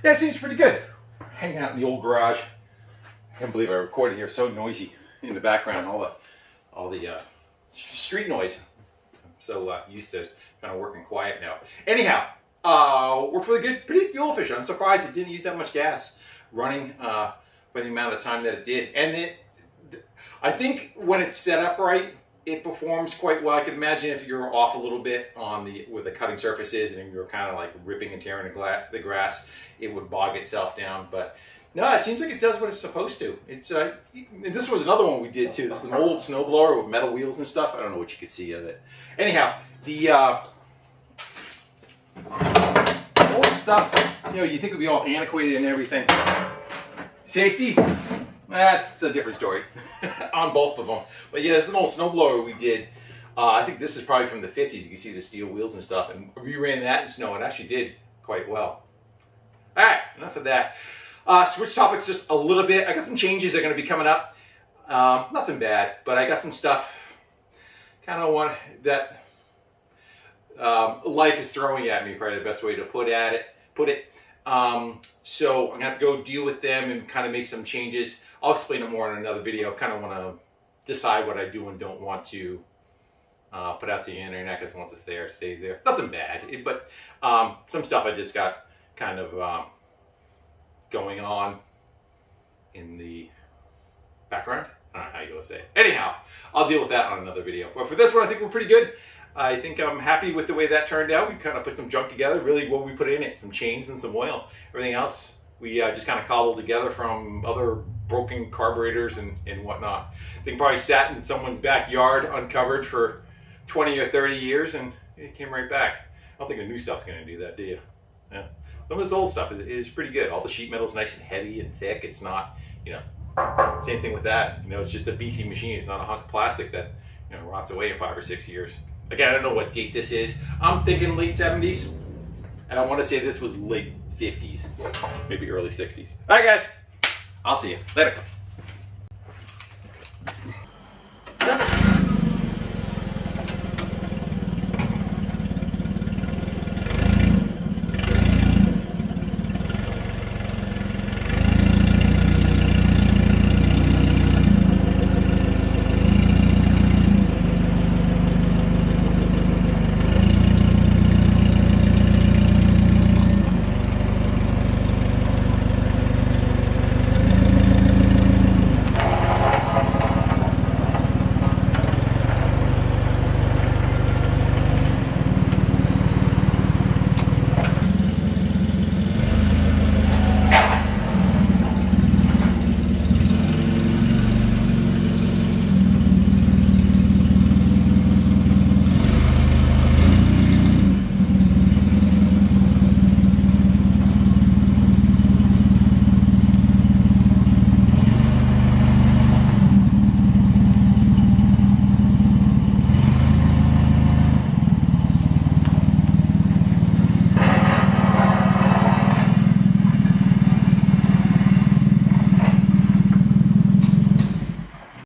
Yeah, it seems pretty good. Hanging out in the old garage. I can't believe I recorded here. So noisy in the background. All the street noise. I'm so used to kind of working quiet now. Anyhow, worked really good. Pretty fuel efficient. I'm surprised it didn't use that much gas running for the amount of time that it did. And I think when it's set up right, it performs quite well. I can imagine if you're off a little bit on where the cutting surface is, and you're kind of like ripping and tearing the grass, it would bog itself down. But no, it seems like it does what it's supposed to. It's this was another one we did too. This is an old snowblower with metal wheels and stuff. I don't know what you could see of it. Anyhow, the old stuff, you know, you think it would be all antiquated and everything. Safety. That's a different story on both of them. But yeah, this is an old snowblower we did. I think this is probably from the 50s. You can see the steel wheels and stuff. And we ran that in snow. It actually did quite well. All right, enough of that. Switch topics just a little bit. I got some changes that are going to be coming up. Nothing bad, but I got some stuff kind of that life is throwing at me, probably the best way to put it. So I'm going to have to go deal with them and kind of make some changes. I'll explain it more in another video. I kind of want to decide what I do and don't want to put out to the internet, because once it's there, it stays there. Nothing bad, but some stuff I just got kind of going on in the background. I don't know how you want to say it. Anyhow, I'll deal with that on another video. But for this one, I think we're pretty good. I think I'm happy with the way that turned out. We kind of put some junk together. Really, what we put in it, some chains and some oil. Everything else, we just kind of cobbled together from other broken carburetors and whatnot. They probably sat in someone's backyard uncovered for 20 or 30 years and it came right back. I don't think the new stuff's going to do that, do you? Yeah. Some of this old stuff is pretty good. All the sheet metal's nice and heavy and thick. It's not, you know, same thing with that. You know, it's just a BC machine. It's not a hunk of plastic that, you know, rots away in 5 or 6 years. Again, I don't know what date this is. I'm thinking late 70s. And I want to say this was late 50s, maybe early 60s. All right, guys. I'll see you later.